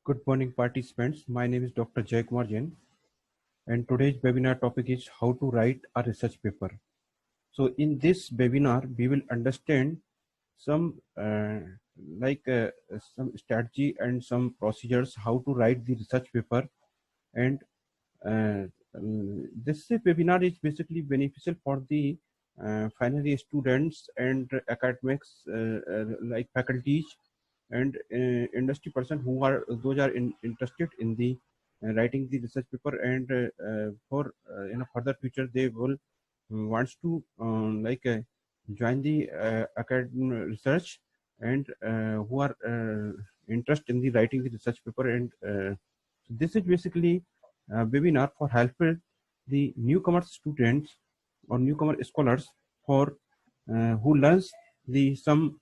Good morning, participants. My name is Dr. Jaykumar Jain, and today's webinar topic is how to write a research paper. So, in this webinar, we will understand some some strategy and some procedures how to write the research paper. And this webinar is basically beneficial for the final year students and academics like faculties and industry person who are interested in the writing the research paper, and for in a further future they will wants to join the academic research, and who are interested in the writing the research paper. And so this is basically a webinar for helpful the newcomer students or newcomer scholars for who learns the some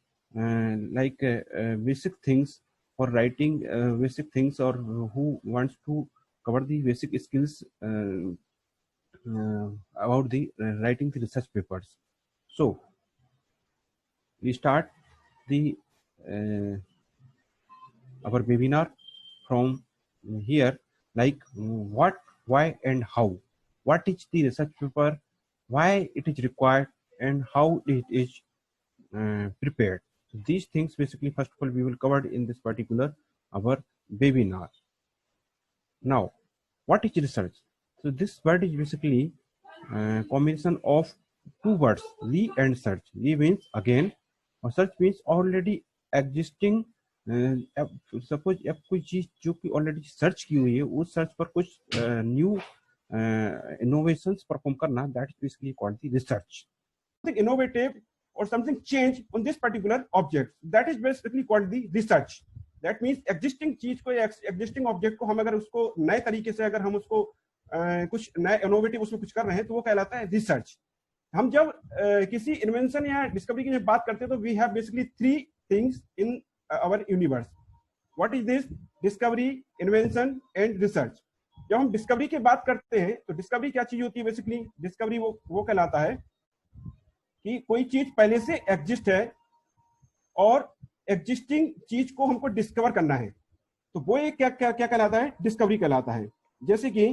basic things for writing basic things, or who wants to cover the basic skills about the writing the research papers. So we start the our webinar from here, like what, why, and how. What is the research paper, why it is required, and how it is prepared. So these things basically first of all we will cover in this particular our webinar. Now, what is research? So this word is basically combination of two words, re and search. Re means again, और search means already existing. Suppose अब कोई चीज जो कि already search की हुई है, उस सर्च पर कुछ न्यू इनोवेशंस परफॉर्म करना, that is basically called the research. Something innovative or something change on this particular object, that is basically called the research. That means existing चीज को, existing object को हम अगर उसको नए तरीके से अगर हम उसको कुछ नए इनोवेटिव उसमें कुछ कर रहे हैं तो वो कहलाता है रिसर्च. हम जब किसी इन्वेंशन या डिस्कवरी की जब बात करते हैं तो we have basically three things in our universe. What is this? Discovery, invention and research. जब हम डिस्कवरी की बात करते हैं तो डिस्कवरी क्या चीज होती है? बेसिकली डिस्कवरी वो कहलाता है कि कोई चीज पहले से एग्जिस्ट है और एग्जिस्टिंग चीज को हमको डिस्कवर करना है, तो वो एक क्या क्या क्या कहलाता है? डिस्कवरी कहलाता है. जैसे कि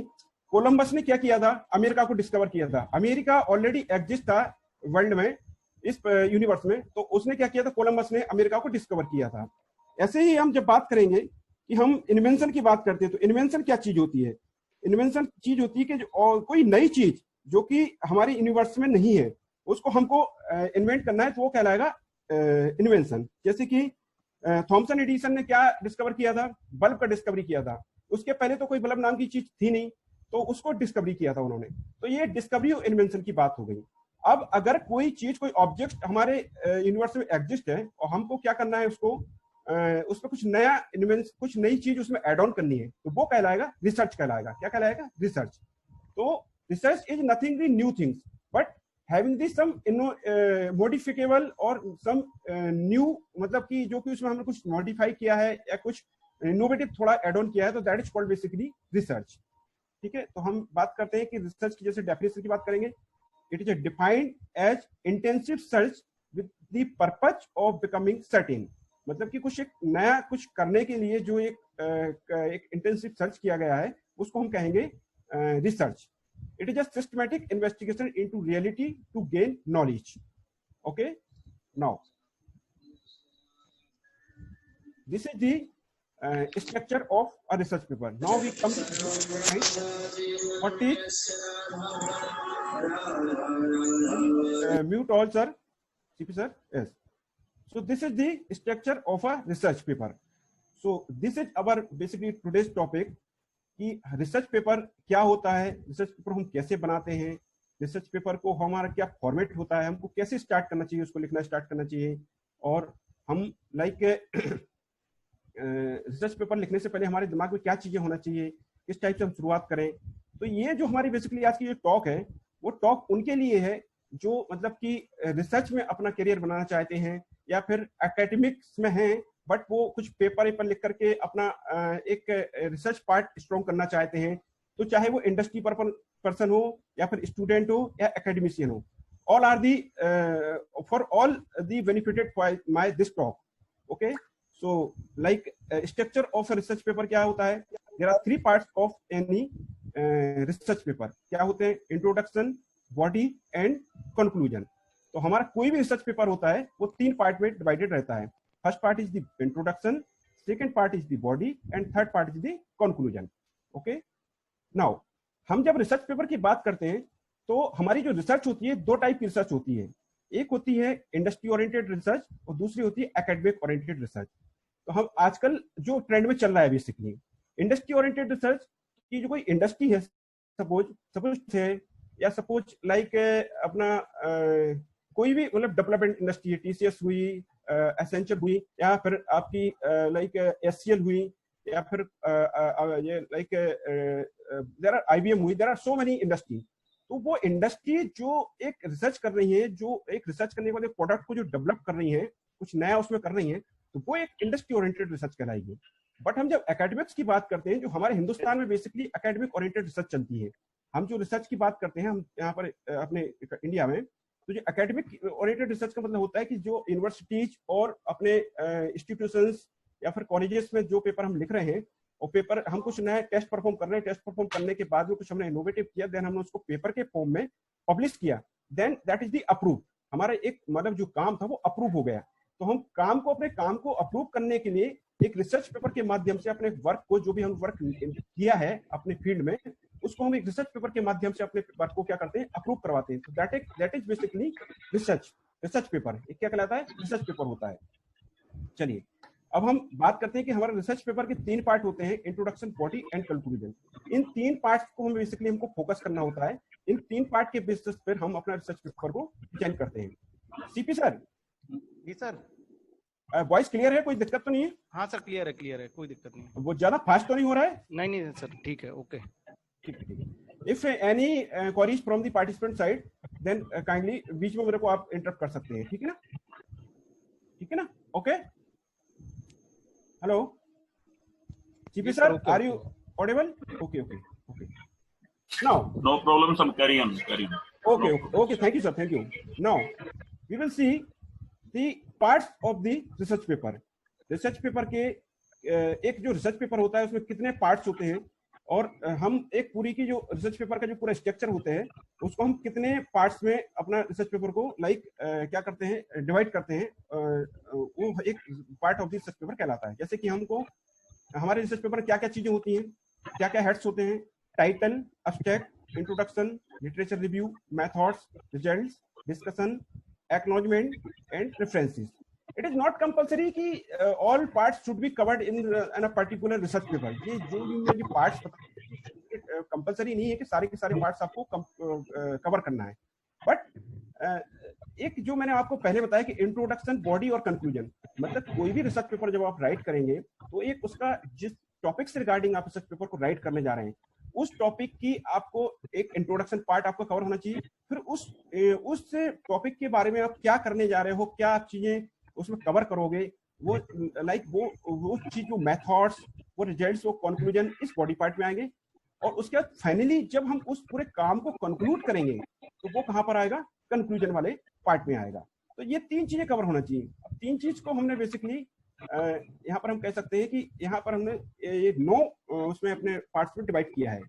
कोलंबस ने क्या किया था? अमेरिका को डिस्कवर किया था. अमेरिका ऑलरेडी एग्जिस्ट था वर्ल्ड में, इस यूनिवर्स में, तो उसने क्या किया था? कोलंबस ने अमेरिका को डिस्कवर किया था. ऐसे ही हम जब बात करेंगे कि हम इन्वेंशन की बात करते हैं तो इन्वेंशन क्या चीज होती है? इन्वेंशन चीज होती है कि कोई नई चीज जो कि हमारे यूनिवर्स में नहीं है उसको हमको इन्वेंट करना है, तो वो कहलाएगा इन्वेंशन. जैसे कि थॉमसन एडिसन ने क्या डिस्कवर किया था? बल्ब का डिस्कवरी किया था. उसके पहले तो कोई बल्ब नाम की चीज थी नहीं, तो उसको डिस्कवरी किया था उन्होंने. तो ये डिस्कवरी और इन्वेंशन की बात हो गई. अब अगर कोई चीज, कोई ऑब्जेक्ट हमारे यूनिवर्स में एग्जिस्ट है और हमको क्या करना है? उसको उसमें कुछ नया इन्वेंशन, कुछ नई चीज उसमें एड ऑन करनी है, तो वो कहलाएगा रिसर्च कहलाएगा. क्या कहलाएगा? रिसर्च. तो research is nothing the new things, but having this some modifiable और some new, मतलब कि जो कि उसमें हमने कुछ मॉडिफाई किया है या कुछ इनोवेटिव थोड़ा एड ऑन किया है, तो that is called basically research. ठीक है, तो हम बात करते हैं कि रिसर्च की जैसे डेफिनेशन की बात करेंगे. It is defined as intensive search with the purpose of becoming certain. मतलब कि कुछ एक नया कुछ करने के लिए जो एक इंटेंसिव सर्च किया गया है उसको हम कहेंगे research. It is a systematic investigation into reality to gain knowledge. Okay, now this is the structure of a research paper. Now we come to what is mute all, sir. CP sir, yes. So this is the structure of a research paper. So this is our basically today's topic कि research paper क्या होता है, research paper हम कैसे बनाते हैं, research paper को हमारा क्या फॉर्मेट होता है, हमको कैसे स्टार्ट करना चाहिए, उसको लिखना स्टार्ट करना चाहिए, और हम रिसर्च पेपर लिखने से पहले हमारे दिमाग में क्या चीजें होना चाहिए, किस टाइप से हम शुरुआत करें. तो ये जो हमारी बेसिकली आज की जो टॉक है, वो टॉक उनके लिए है जो मतलब कि रिसर्च में अपना करियर बनाना चाहते हैं या फिर एकेडमिक्स में हैं बट वो कुछ पेपर लिख करके अपना एक रिसर्च पार्ट स्ट्रॉन्ग करना चाहते हैं. तो चाहे वो इंडस्ट्री पर्सन हो या फिर स्टूडेंट हो या एकेडमिशियन हो, all are the for all the benefited by my this talk. Okay, So like structure of a research paper क्या होता है? There are three parts of any research paper. क्या होते हैं? Introduction, body and conclusion. तो हमारा कोई भी रिसर्च पेपर होता है वो तीन पार्ट में डिवाइडेड रहता है. First part is the introduction, second part is the body and third part is the conclusion. Okay, now हम जब रिसर्च पेपर की बात करते हैं तो हमारी जो रिसर्च होती है दो टाइप की रिसर्च होती है. एक होती है इंडस्ट्री ओरिएंटेड रिसर्च और दूसरी होती है एकेडमिक ओरिएंटेड रिसर्च. तो हम आजकल जो ट्रेंड में चल रहा है बेसिकली इंडस्ट्री ओरिएंटेड रिसर्च की, जो कोई इंडस्ट्री है सपोज है या सपोज लाइक अपना कोई भी मतलब डेवलपमेंट इंडस्ट्री है, टीसीएस हुई, एसेंचर हुई, या फिर आपकी लाइक एससीएल हुई, या फिर ये लाइक देयर आर आईबीएम हुई, there are so many industry. तो वो इंडस्ट्री जो एक रिसर्च कर रही है, जो एक रिसर्च करने के बाद एक प्रोडक्ट को जो डेवलप कर रही है, कुछ नया उसमें कर रही है, तो वो एक इंडस्ट्री ओरिएंटेड रिसर्च कहलाएगी. बट हम जब एकेडमिक्स की बात करते हैं, जो हमारे हिंदुस्तान में बेसिकली एकेडमिक ओरिएंटेड रिसर्च चलती है, हम जो रिसर्च की बात करते हैं हम यहाँ पर अपने इंडिया में, तो जो एकेडमिक ओरिएंटेड रिसर्च का मतलब होता है कि जो यूनिवर्सिटीज और अपने इंस्टीट्यूशंस या फिर कॉलेजेस में जो पेपर हम लिख रहे हैं, और पेपर हम कुछ नया टेस्ट परफॉर्म कर रहे हैं, टेस्ट परफॉर्म करने के बाद में कुछ हमने इनोवेटिव किया, देन हमने उसको पेपर के फॉर्म में पब्लिश किया, then that is the approve. हमारा एक मतलब जो काम था वो अप्रूव हो गया. तो हम अपने काम को अप्रूव करने के लिए एक रिसर्च पेपर के माध्यम से अपने वर्क को, जो भी हम वर्क किया है अपने फील्ड में, उसको हम एक रिसर्च पेपर के माध्यम से अपने वर्क को क्या करते हैं, अप्रूव करवाते हैं. तो that is basically research paper. एक क्या कहलाता है? रिसर्च पेपर होता है. चलिए अब हम बात करते हैं कि हमारे रिसर्च पेपर के तीन पार्ट होते हैं, इंट्रोडक्शन, बॉडी एंड कंक्लूजन. इन तीन पार्ट्स को हम बेसिकली हमको फोकस करना होता है. इन तीन पार्ट के बेसिस पर हम अपना रिसर्च पेपर को डिजाइन करते हैं. CP sir. जी सर. वॉइस क्लियर है? कोई दिक्कत तो नहीं है? हाँ सर, क्लियर है, कोई दिक्कत नहीं. वो ज्यादा फास्ट तो नहीं हो रहा है? नहीं सर, ठीक है, okay. If any queries from the participant side, then kindly बीच में मेरे को आप इंटरप्ट कर सकते हैं. ठीक है ना? Okay. Hello CP sir, are you audible? Okay. Now no problem, sir. Carry on. Okay, thank you sir, thank you. Now we will see the parts of the research paper. Research paper के एक जो research paper होता है उसमें कितने parts होते हैं, और हम एक पूरी की जो रिसर्च पेपर का जो पूरा स्ट्रक्चर होते हैं उसको हम कितने पार्ट्स में अपना रिसर्च पेपर को क्या करते हैं, डिवाइड करते हैं, वो एक part of the research paper कहलाता है. जैसे कि हमको हमारे रिसर्च पेपर में क्या क्या चीजें होती हैं, क्या क्या हेड्स होते हैं: title, abstract, introduction, literature review, methods, results, discussion, acknowledgement and references. It is not compulsory कि all parts should be covered in a particular research paper. ये जो भी मुझे parts कंपल्सरी नहीं है कि सारे के सारे पार्ट्स आपको कवर करना है. बट एक जो मैंने आपको पहले बताया कि इंट्रोडक्शन, बॉडी और कंक्लूजन, मतलब कोई भी रिसर्च पेपर जब आप राइट करेंगे तो एक उसका जिस टॉपिक से रिगार्डिंग आप रिसर्च पेपर को राइट करने जा रहे हैं उस टॉपिक की आपको एक इंट्रोडक्शन पार्ट आपको कवर होना चाहिए. फिर उस टॉपिक के बारे में आप क्या करने जा रहे हो, क्या आप चीजें उसमें कवर करोगे, वो लाइक वो चीज, जो मेथड्स, वो रिजल्ट्स, वो कंक्लूजन इस बॉडी पार्ट में आएंगे. और उसके बाद फाइनली जब हम उस पूरे काम को कंक्लूड करेंगे तो वो कहां पर आएगा? कंक्लूजन वाले पार्ट में आएगा. तो ये तीन चीजें कवर होना चाहिए. अब तीन चीज को हमने बेसिकली यहाँ पर हम कह सकते हैं कि यहाँ पर हमने ये 9 उसमें अपने पार्ट्स में डिवाइड किया है,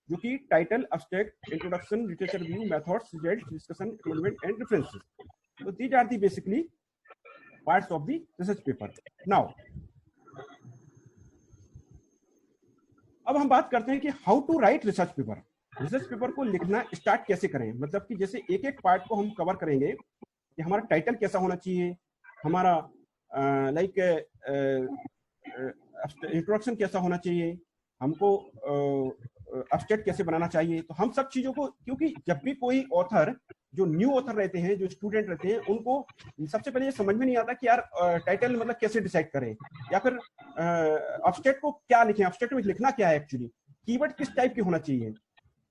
जो कि title, abstract, introduction, literature review, methods, results, discussion, acknowledgement and references. तो these are the basically parts of the research paper. Now अब हम बात करते हैं कि how to write research paper. Research paper को लिखना स्टार्ट कैसे करें, मतलब कि जैसे एक एक पार्ट को हम कवर करेंगे कि हमारा टाइटल कैसा होना चाहिए, हमारा लाइक इंट्रोडक्शन कैसा होना चाहिए, हमको अब्स्ट्रैक्ट कैसे बनाना चाहिए. तो हम सब चीजों को, क्योंकि जब भी कोई ऑथर, जो न्यू ऑथर रहते हैं, जो स्टूडेंट रहते हैं, उनको सबसे पहले ये समझ में नहीं आता कि यार टाइटल मतलब कैसे डिसाइड करें, या फिर अब्स्ट्रैक्ट को क्या लिखें, अब्स्ट्रैक्ट में लिखना क्या है, एक्चुअली कीवर्ड किस टाइप के होना चाहिए,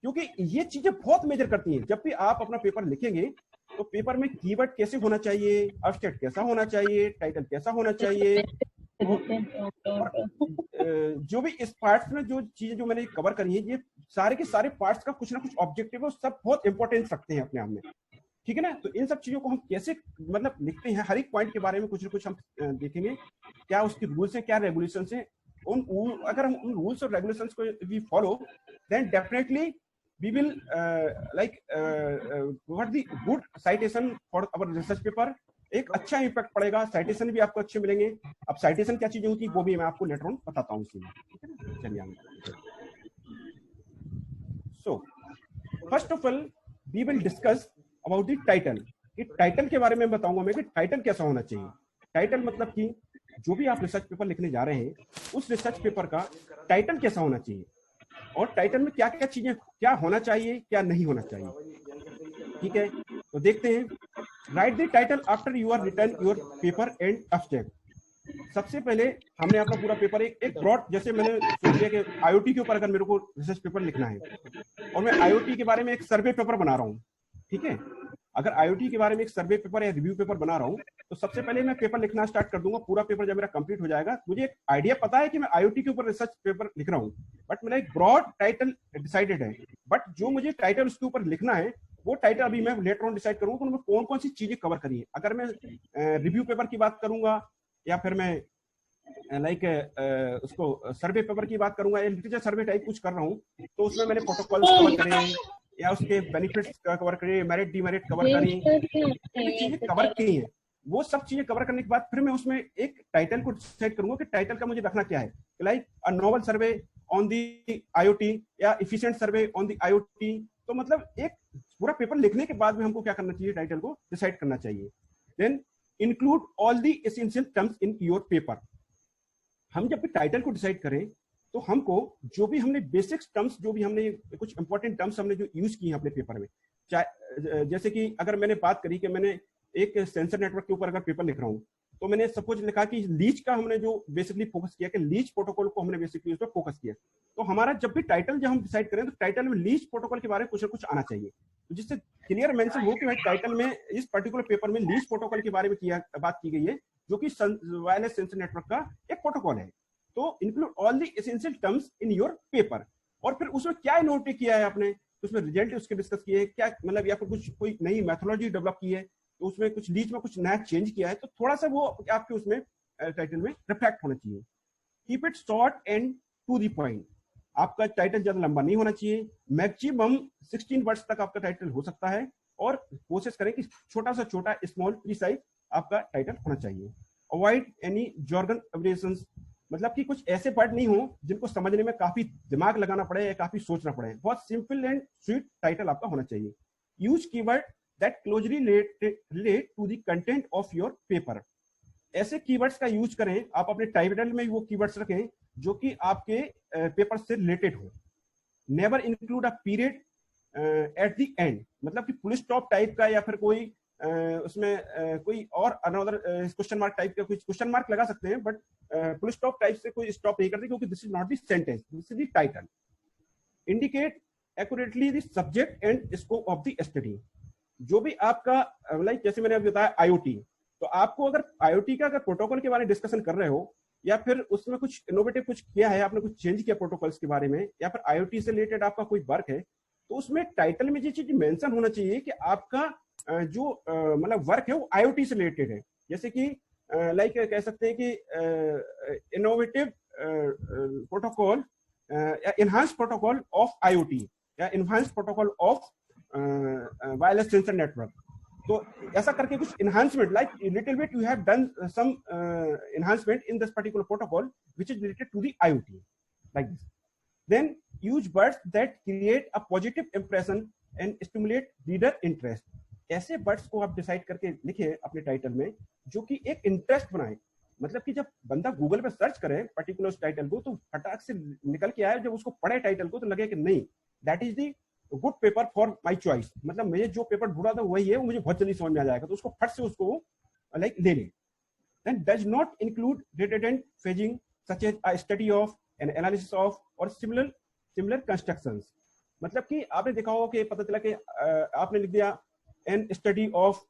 क्योंकि ये चीजें बहुत मेजर करती हैं. जब भी आप अपना पेपर लिखेंगे तो पेपर में कीवर्ड कैसे होना चाहिए, अब्स्ट्रैक्ट कैसा होना चाहिए, टाइटल कैसा होना चाहिए, जो भी इस पार्ट्स में जो चीजें जो मैंने कवर करी है, ये सारे के सारे पार्ट्स का कुछ ना कुछ ऑब्जेक्टिव है, सब बहुत इंपॉर्टेंस रखते हैं अपने आप में. ठीक है ना। तो इन सब चीजों को हम कैसे मतलब लिखते हैं, हर एक पॉइंट के बारे में कुछ ना कुछ हम देखेंगे, क्या उसके रूल्स हैं, क्या रेगुलेशंस हैं। अगर हम उन रूल्स और रेगुलेशंस को we follow, then definitely we will like provide the good citation for our research paper. एक अच्छा इम्पैक्ट पड़ेगा, साइटेशन भी आपको अच्छे मिलेंगे। अब साइटेशन क्या चीजें होती है वो भी मैं आपको लेटर ऑन बताता हूँ इसमें, ठीक है ना। चलिए आगे। So first of all we will discuss about the title. कि टाइटल के बारे में बताऊंगा मैं कि टाइटल कैसा होना चाहिए। टाइटल मतलब कि जो भी आप रिसर्च पेपर लिखने जा रहे हैं उस रिसर्च पेपर का टाइटल कैसा होना चाहिए, और टाइटल में क्या क्या चीजें, क्या होना चाहिए क्या नहीं होना चाहिए। ठीक है, तो देखते हैं। Write the title after you are return your paper and abstract. सबसे पहले हमने अपना पूरा पेपर एक ब्रॉड, जैसे मैंने सोच लिया कि आईओटी के ऊपर अगर मेरे को रिसर्च पेपर लिखना है और मैं आईओटी के बारे में एक सर्वे पेपर बना रहा हूँ, ठीक है। अगर आईओटी के बारे में एक सर्वे पेपर या रिव्यू पेपर बना रहा हूँ तो सबसे पहले मैं पेपर लिखना स्टार्ट कर दूंगा। पूरा पेपर जब मेरा कंप्लीट हो जाएगा, मुझे एक आइडिया पता है कि मैं आईओटी के ऊपर रिसर्च पेपर लिख रहा हूँ, बट मेरा एक ब्रॉड टाइटल डिसाइडेड है। बट जो मुझे टाइटल उसके ऊपर लिखना है वो टाइटल अभी मैं लेटर ऑन डिसाइड करूंगा तो मैं कौन कौन सी चीजें कवर करी है। अगर मैं रिव्यू पेपर की बात करूंगा या फिर मैं लाइक उसको सर्वे पेपर की बात करूंगा या लिटरेचर सर्वे टाइप कुछ कर रहा हूँ, तो उसमें मैंने प्रोटोकॉल्स कवर करे हैं या उसके बेनिफिट्स कवर करे, मेरिट डीमेरिट कवर करी, जो भी चीजें कवर की हैं वो सब चीजें कवर करने के बाद फिर मैं उसमें एक टाइटल को डिसाइड करूंगा कि टाइटल का मुझे रखना क्या है। Like a novel survey on the IoT या efficient survey on the IoT. तो मतलब एक पूरा पेपर लिखने के बाद में हमको क्या करना चाहिए, टाइटल को डिसाइड करना चाहिए। Then include all the essential terms in your paper. हम जब भी टाइटल को डिसाइड करें तो हमको जो भी हमने बेसिक टर्म्स, जो भी हमने कुछ इंपॉर्टेंट टर्म्स हमने जो यूज किए हैं अपने पेपर में, चाहे जैसे कि अगर मैंने बात करी कि मैंने एक सेंसर नेटवर्क के ऊपर अगर पेपर लिख रहा हूँ तो मैंने सपोज लिखा कि लीच का हमने जो बेसिकली फोकस किया कि लीच प्रोटोकॉल को हमने बेसिकली उस पर फोकस किया। तो हमारा जब भी टाइटल जब हम डिसाइड करें तो टाइटल में लीच प्रोटोकॉल के बारे में कुछ ना कुछ आना चाहिए, तो जिससे क्लियर मेंशन हो कि भाई टाइटल में इस पर्टिकुलर पेपर में लीच प्रोटोकॉल के बारे में बात की गई है, जो कि वायरलेस सेंसर नेटवर्क का एक प्रोटोकॉल है। तो include all the essential terms in your paper. और फिर उसमें क्या नोट किया है आपने, उसमें रिजल्ट उसके डिस्कस किए क्या, मतलब या फिर कुछ कोई नई मेथोलॉजी डेवलप की है, तो उसमें कुछ लीच में कुछ नया चेंज किया है, तो थोड़ा सा वो आपके उसमें टाइटल में रिफ्लेक्ट होना चाहिए। Keep it short and to the point. आपका टाइटल ज्यादा लंबा नहीं होना चाहिए, मैक्सिमम 16 वर्ड्स तक आपका टाइटल हो सकता है, और कोशिश करें कि छोटा सा छोटा स्मॉल प्रीसाइज आपका टाइटल होना चाहिए। अवॉइड एनी जॉर्गन एब्रिविएशंस, मतलब कि कुछ ऐसे वर्ड नहीं हो जिनको समझने में काफी दिमाग लगाना पड़े या काफी सोचना पड़े। बहुत सिंपल एंड स्वीट टाइटल आपका होना चाहिए। Use keyword that closely relate to the content of your paper. ऐसे कीवर्ड्स का यूज करें, आप अपने टाइटल में वो कीवर्ड्स रखें जो कि आपके पेपर से रिलेटेड हो। Never include a period at the end, मतलब कि फुल स्टॉप टाइप का या फिर कोई उसमें कोई और अनदर क्वेश्चन मार्क टाइप का, कुछ क्वेश्चन मार्क लगा सकते हैं, बट फुल स्टॉप टाइप से कोई स्टॉप नहीं करते, क्योंकि this is not the sentence, this is the title. Indicate accurately the subject and scope of the study. जो भी आपका लाइक जैसे मैंने अभी बताया आईओटी, तो आपको अगर आईओटी का अगर प्रोटोकॉल के बारे में डिस्कशन कर रहे हो या फिर उसमें कुछ इनोवेटिव कुछ किया है, आपने कुछ चेंज किया प्रोटोकॉल्स के बारे में, या फिर आईओटी से रिलेटेड आपका कोई वर्क है, तो उसमें टाइटल में ये चीज मेंशन होना चाहिए कि आपका जो मतलब वर्क है वो आईओटी से रिलेटेड है। जैसे कि लाइक कह सकते हैं कि इनोवेटिव प्रोटोकॉल या इनहांस प्रोटोकॉल ऑफ आईओटी या enhance protocol of wireless sensor network. तो ऐसा करके कुछ enhancement, like a little bit you have done some enhancement in this particular protocol which is related to the IoT, like this. Then use words that create a positive impression and stimulate reader interest. ऐसे words को आप decide करके लिखे अपने title में जो कि एक इंटरेस्ट बनाए, मतलब कि जब बंदा गूगल पे सर्च करे पर्टिकुलर टाइटल को तो फटाक से निकल के आए, जब उसको पढ़े टाइटल को तो लगे कि नहीं that is the good paper for my choice, मतलब मुझे जो पेपर ढूंढा था वही है, वो मुझे बहुत जल्दी समझ में आ जाएगा, तो उसको फट से उसको लाइक ले ले। Then does not include redundant phrasing such as a study of, an analysis of और similar constructions। मतलब कि आपने देखा होगा कि पता चला कि आपने लिख दिया an study of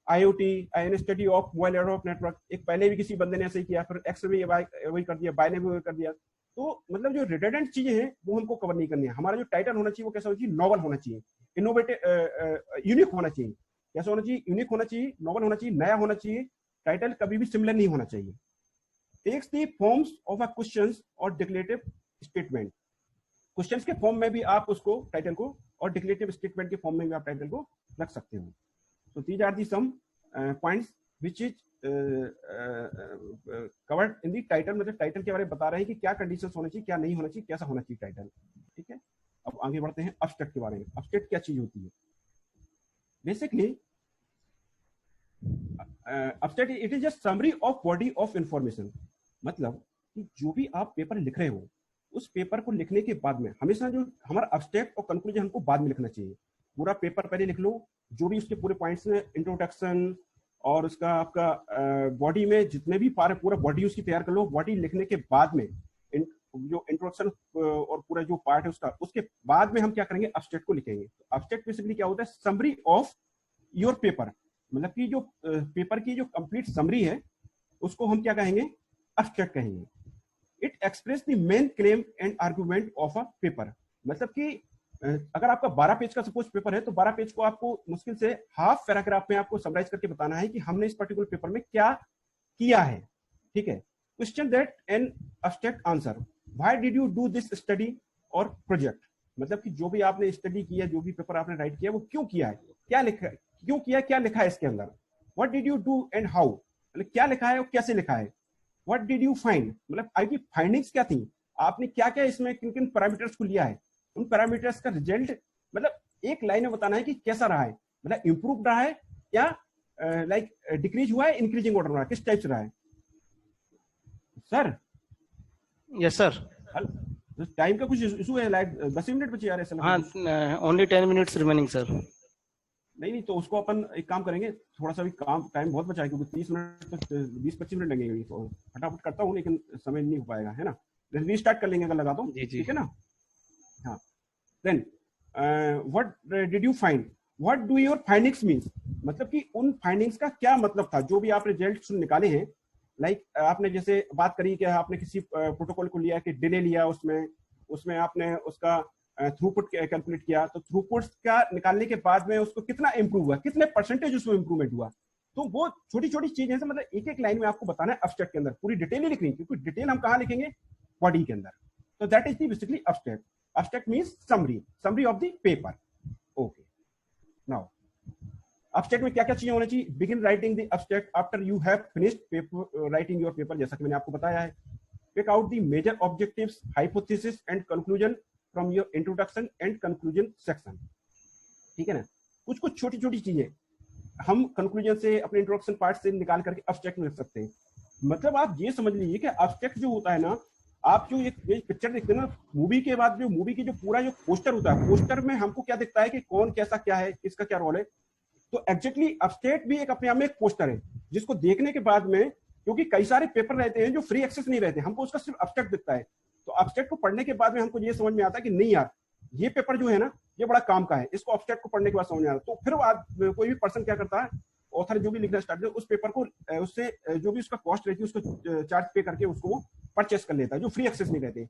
IoT, an study of mobile aircraft network, एक पहले भी किसी बंदे ने ऐसे ही किया, फिर एक्स ने भी वही कर दिया, बाय ने भी वही कर दिया। तो मतलब जो रिडंडेंट चीजें हैं वो हमको कवर नहीं करनी है। हमारा जो टाइटल होना चाहिए वो कैसा होना चाहिए, नॉवल होना चाहिए, इनोवेटिव यूनिक होना चाहिए। कैसा होना चाहिए, यूनिक होना चाहिए, नॉवल होना चाहिए, नया होना चाहिए। टाइटल कभी भी सिमिलर नहीं होना चाहिए। Takes the forms of a questions और डिक्लेरेटिव स्टेटमेंट, क्वेश्चंस के फॉर्म में भी आप उसको टाइटल को, और डिक्लेरेटिव स्टेटमेंट के फॉर्म में भी आप टाइटल को रख सकते हो। तो these are the some points which is covered in the title, मतलब टाइटल के बारे में बता रहे हैं कि क्या कंडीशंस होना चाहिए, क्या नहीं होना चाहिए, कैसा होना चाहिए टाइटल। ठीक है, अब आगे बढ़ते हैं एब्स्ट्रैक्ट के बारे में। एब्स्ट्रैक्ट क्या चीज होती है? Basically abstract it is just summary of body of information, मतलब कि जो भी आप पेपर लिख रहे हो, उस पेपर को लिखने के बाद में हमेशा जो हमारा एब्स्ट्रैक्ट और कंक्लूजन हमको बाद में लिखना चाहिए। पूरा पेपर पहले लिख लो, जो भी उसके पूरे पॉइंट्स हैं, इंट्रोडक्शन और उसका आपका बॉडी में जितने भी पार्ट, पूरा बॉडी उसकी तैयार कर लो। बॉडी लिखने के बाद में जो इंट्रोडक्शन और पूरा जो पार्ट है उसका, उसके बाद में हम क्या करेंगे, एब्स्ट्रैक्ट को लिखेंगे। तो एब्स्ट्रैक्ट बेसिकली क्या होता है, समरी ऑफ योर पेपर, मतलब कि जो पेपर की जो कंप्लीट समरी है उसको हम क्या कहेंगे, एब्स्ट्रैक्ट कहेंगे। It express the main claim and argument of a paper, मतलब कि अगर आपका 12 पेज का सपोज पेपर है तो 12 पेज को आपको मुश्किल से हाफ पैराग्राफ में आपको समराइज करके बताना है कि हमने इस पर्टिकुलर पेपर में क्या किया है। ठीक है, question that an abstract answer, why did you do this study और प्रोजेक्ट, मतलब कि जो भी आपने स्टडी किया, जो भी पेपर आपने राइट किया, वो क्यों किया है, क्या लिखा है, क्यों किया, क्या लिखा है इसके अंदर। What did you do and how, मतलब क्या लिखा है और कैसे लिखा है। व्हाट डिड यू फाइंड, मतलब आपकी फाइंडिंग्स क्या थी, आपने क्या क्या इसमें किन किन पैरामीटर्स को लिया है, उन पैरामीटर्स का रिजल्ट, मतलब एक लाइन में बताना है कि कैसा रहा है, मतलब इंप्रूव रहा है या लाइक डिक्रीज हुआ है, इंक्रीजिंग ऑर्डर रहा है, किस टाइप से रहा है। Sir yes sir. टाइम का कुछ इशू है, लाइक 10 मिनट बचे यार ऐसा लग रहा है। हाँ, ओनली 10 मिनट्स रिमेनिंग सर। नहीं नहीं, तो उसको अपन एक काम करेंगे, थोड़ा सा भी काम, टाइम बहुत बचा है क्योंकि 30 मिनट तक, 20-25 मिनट लगेंगे, तो फटाफट करता हूँ लेकिन समय नहीं हो पाएगा, है ना। रीस्टार्ट कर लेंगे अगर लगा तो, जी जी। ठीक है ना। हाँ, then what did you find, what do your findings mean, मतलब कि उन फाइंडिंग्स का क्या मतलब था, जो भी आप रिजल्ट निकाले हैं। लाइक आपने जैसे बात करी कि आपने किसी प्रोटोकॉल को लिया कि डिले लिया, उसमें आपने उसका थ्रूपुट कैलकुलेट किया, तो थ्रूपुट का निकालने के बाद में उसको कितना इंप्रूव हुआ, कितने परसेंटेज उसमें इंप्रूवमेंट हुआ। तो वो छोटी छोटी चीजें, मतलब एक एक लाइन में आपको बताना है एब्स्ट्रैक्ट के अंदर, पूरी डिटेल ही लिखनी, क्योंकि डिटेल हम कहाँ लिखेंगे, बॉडी के अंदर। तो that is the basically abstract. Abstract means summary of the paper. Okay, now abstract में क्या क्या चीजें होनी चाहिए। Begin writing the abstract after you have finished paper writing your paper, जैसा कि मैंने आपको बताया है। Pick out the major objectives, hypothesis and conclusion from your introduction and conclusion section. ठीक है ना, कुछ कुछ छोटी छोटी चीजें हम कंक्लूजन से, अपने इंट्रोडक्शन पार्ट से निकाल करके एब्स्ट्रैक्ट में लिख सकते हैं। मतलब आप ये समझ लीजिए कि एब्स्ट्रैक्ट जो होता है ना, आप जो एक पिक्चर देखते हैं ना मूवी के बाद, जो मूवी की जो पूरा जो पोस्टर होता है, पोस्टर में हमको क्या दिखता है कि कौन कैसा क्या है, किसका क्या रोल है। तो एग्जैक्टली एब्स्ट्रैक्ट भी एक अपने आप में एक पोस्टर है, जिसको देखने के बाद में, क्योंकि कई सारे पेपर रहते हैं जो फ्री एक्सेस नहीं रहते, हमको उसका सिर्फ एब्स्ट्रैक्ट दिखता है। तो एब्स्ट्रैक्ट को पढ़ने के बाद में हमको ये समझ में आता है कि नहीं यार, ये पेपर जो है ना, ये बड़ा काम का है, इसको एब्स्ट्रैक्ट को पढ़ने के बाद समझ में आता है। तो फिर कोई भी पर्सन क्या करता है, ऑथर जो भी लिखना स्टार्ट करता है, उस पेपर को उससे जो भी उसका कॉस्ट रहती है उसको चार्ज पे करके उसको वो परचेस कर लेता है, जो फ्री एक्सेस नहीं रहते।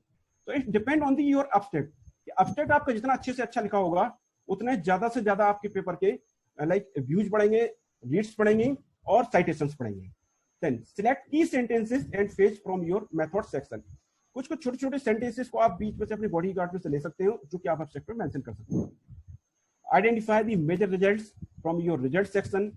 तो it depend on the your abstract. Abstract आपका जितना अच्छे से अच्छा लिखा होगा, उतने ज्यादा से ज्यादा आपके पेपर के लाइक व्यूज बढ़ेंगे, रीड्स बढ़ेंगे और साइटेशंस बढ़ेंगे। देन सिलेक्ट की sentences and phrase from your method section. कुछ कुछ छोटे छोटे सेंटेंसेस को आप बीच में से अपने बॉडी गार्ड में से ले सकते हो, जो कि आप एब्स्ट्रैक्ट में मेंशन कर सकते हो। Identify the major results from your result section.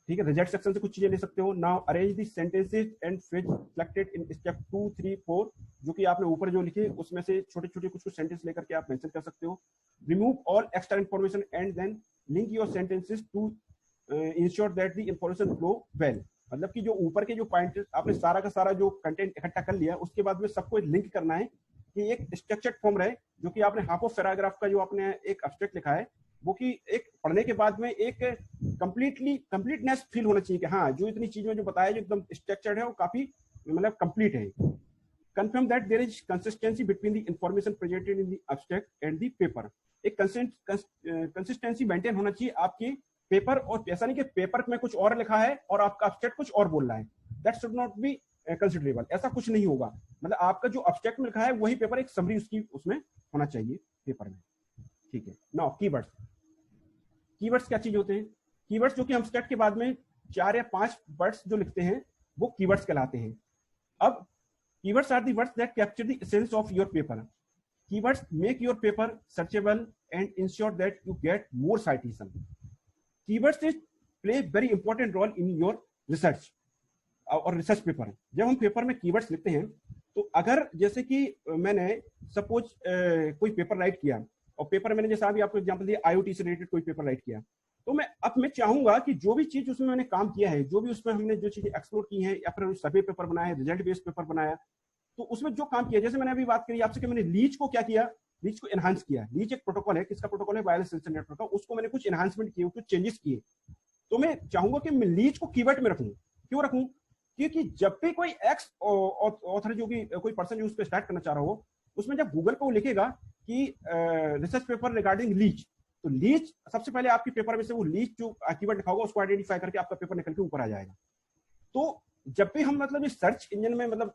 ठीक है, रिजल्ट सेक्शन से कुछ चीजें ले सकते हो। Now arrange the sentences and phrase selected in step 2, 3, 4, जो कि आपने ऊपर जो लिखे उसमें से छोटे छोटे कुछ कुछ सेंटेंस लेकर के आप मेंशन कर सकते हो। Remove all extra information and then link your sentences to ensure that the information flow well. मतलब कि जो ऊपर के जो पॉइंट आपने सारा का सारा जो कंटेंट इकट्ठा कर लिया, उसके बाद में सबको लिंक करना है कि एक स्ट्रक्चर्ड फॉर्म रहे, जो कि आपने हाफ ऑफ पैराग्राफ का जो आपने एक एब्स्ट्रैक्ट लिखा है, वो कि एक पढ़ने के बाद में एक कंप्लीटनेस फील होना चाहिए कि हाँ, जो इतनी चीजों जो बताया जो एकदम स्ट्रक्चर्ड है, वो काफी मतलब कंप्लीट है। Confirm that there is consistency between the information presented in the abstract and the paper. एक कंसिस्टेंसी मेंटेन होना चाहिए आपकी पेपर, और ऐसा नहीं कि पेपर में कुछ और लिखा है और आपका एब्स्ट्रैक्ट कुछ और बोल रहा है। That should not be considerable, ऐसा कुछ नहीं होगा। मतलब आपका जो एब्स्ट्रैक्ट में लिखा है वही पेपर एक समरी उसकी उसमें होना चाहिए पेपर में। ठीक है, नाउ कीवर्ड्स। कीवर्ड्स क्या चीज होते हैं? कीवर्ड्स जो कि हम स्टेट के बाद में 4 या 5 वर्ड्स जो लिखते हैं वो कीवर्ड्स कहलाते हैं। अब keywords are the words that capture the essence of your paper. Keywords make your paper searchable and ensure that you get more citation. Keywords play very important role in your research और research paper. जब हम paper में keywords लिखते हैं तो अगर जैसे कि मैंने सपोज कोई पेपर राइट किया और पेपर मैंने जैसा अभी आपको एग्जांपल दिया IoT से रिलेटेड कोई पेपर राइट किया, तो मैं चाहूंगा कि जो भी चीज उसमें मैंने काम किया है, जो भी उसमें हमने जो चीजें एक्सप्लोर की हैं या फिर सर्वे पेपर बनाया, रिजल्ट बेस्ड पेपर बनाया, तो उसमें जो काम किया, जैसे मैंने अभी बात करी आपसे कि मैंने लीच को क्या किया, लीच को एनहांस किया। लीच एक प्रोटोकॉल है, किसका प्रोटोकॉल है? वायरलेस सेंसर नेटवर्क का। उसको मैंने कुछ एनहांसमेंट किए, कुछ चेंजेस किए, तो मैं चाहूंगा कि मैं लीच को कीवर्ड में रखूं। क्यों रखूं? क्योंकि जब भी कोई एक्स ऑथर जो कि कोई पर्सन जो उस पर स्टार्ट करना चाह रहा हो, उसमें जब गूगल पे वो लिखेगा कि रिसर्च पेपर रिगार्डिंग लीच, तो लीच सबसे पहले आपके पेपर में से वो लीच जो कीवर्ड लिखा होगा उसको आइडेंटिफाई करके आपका पेपर निकल के ऊपर आ जाएगा। तो जब भी हम मतलब इस सर्च इंजन में मतलब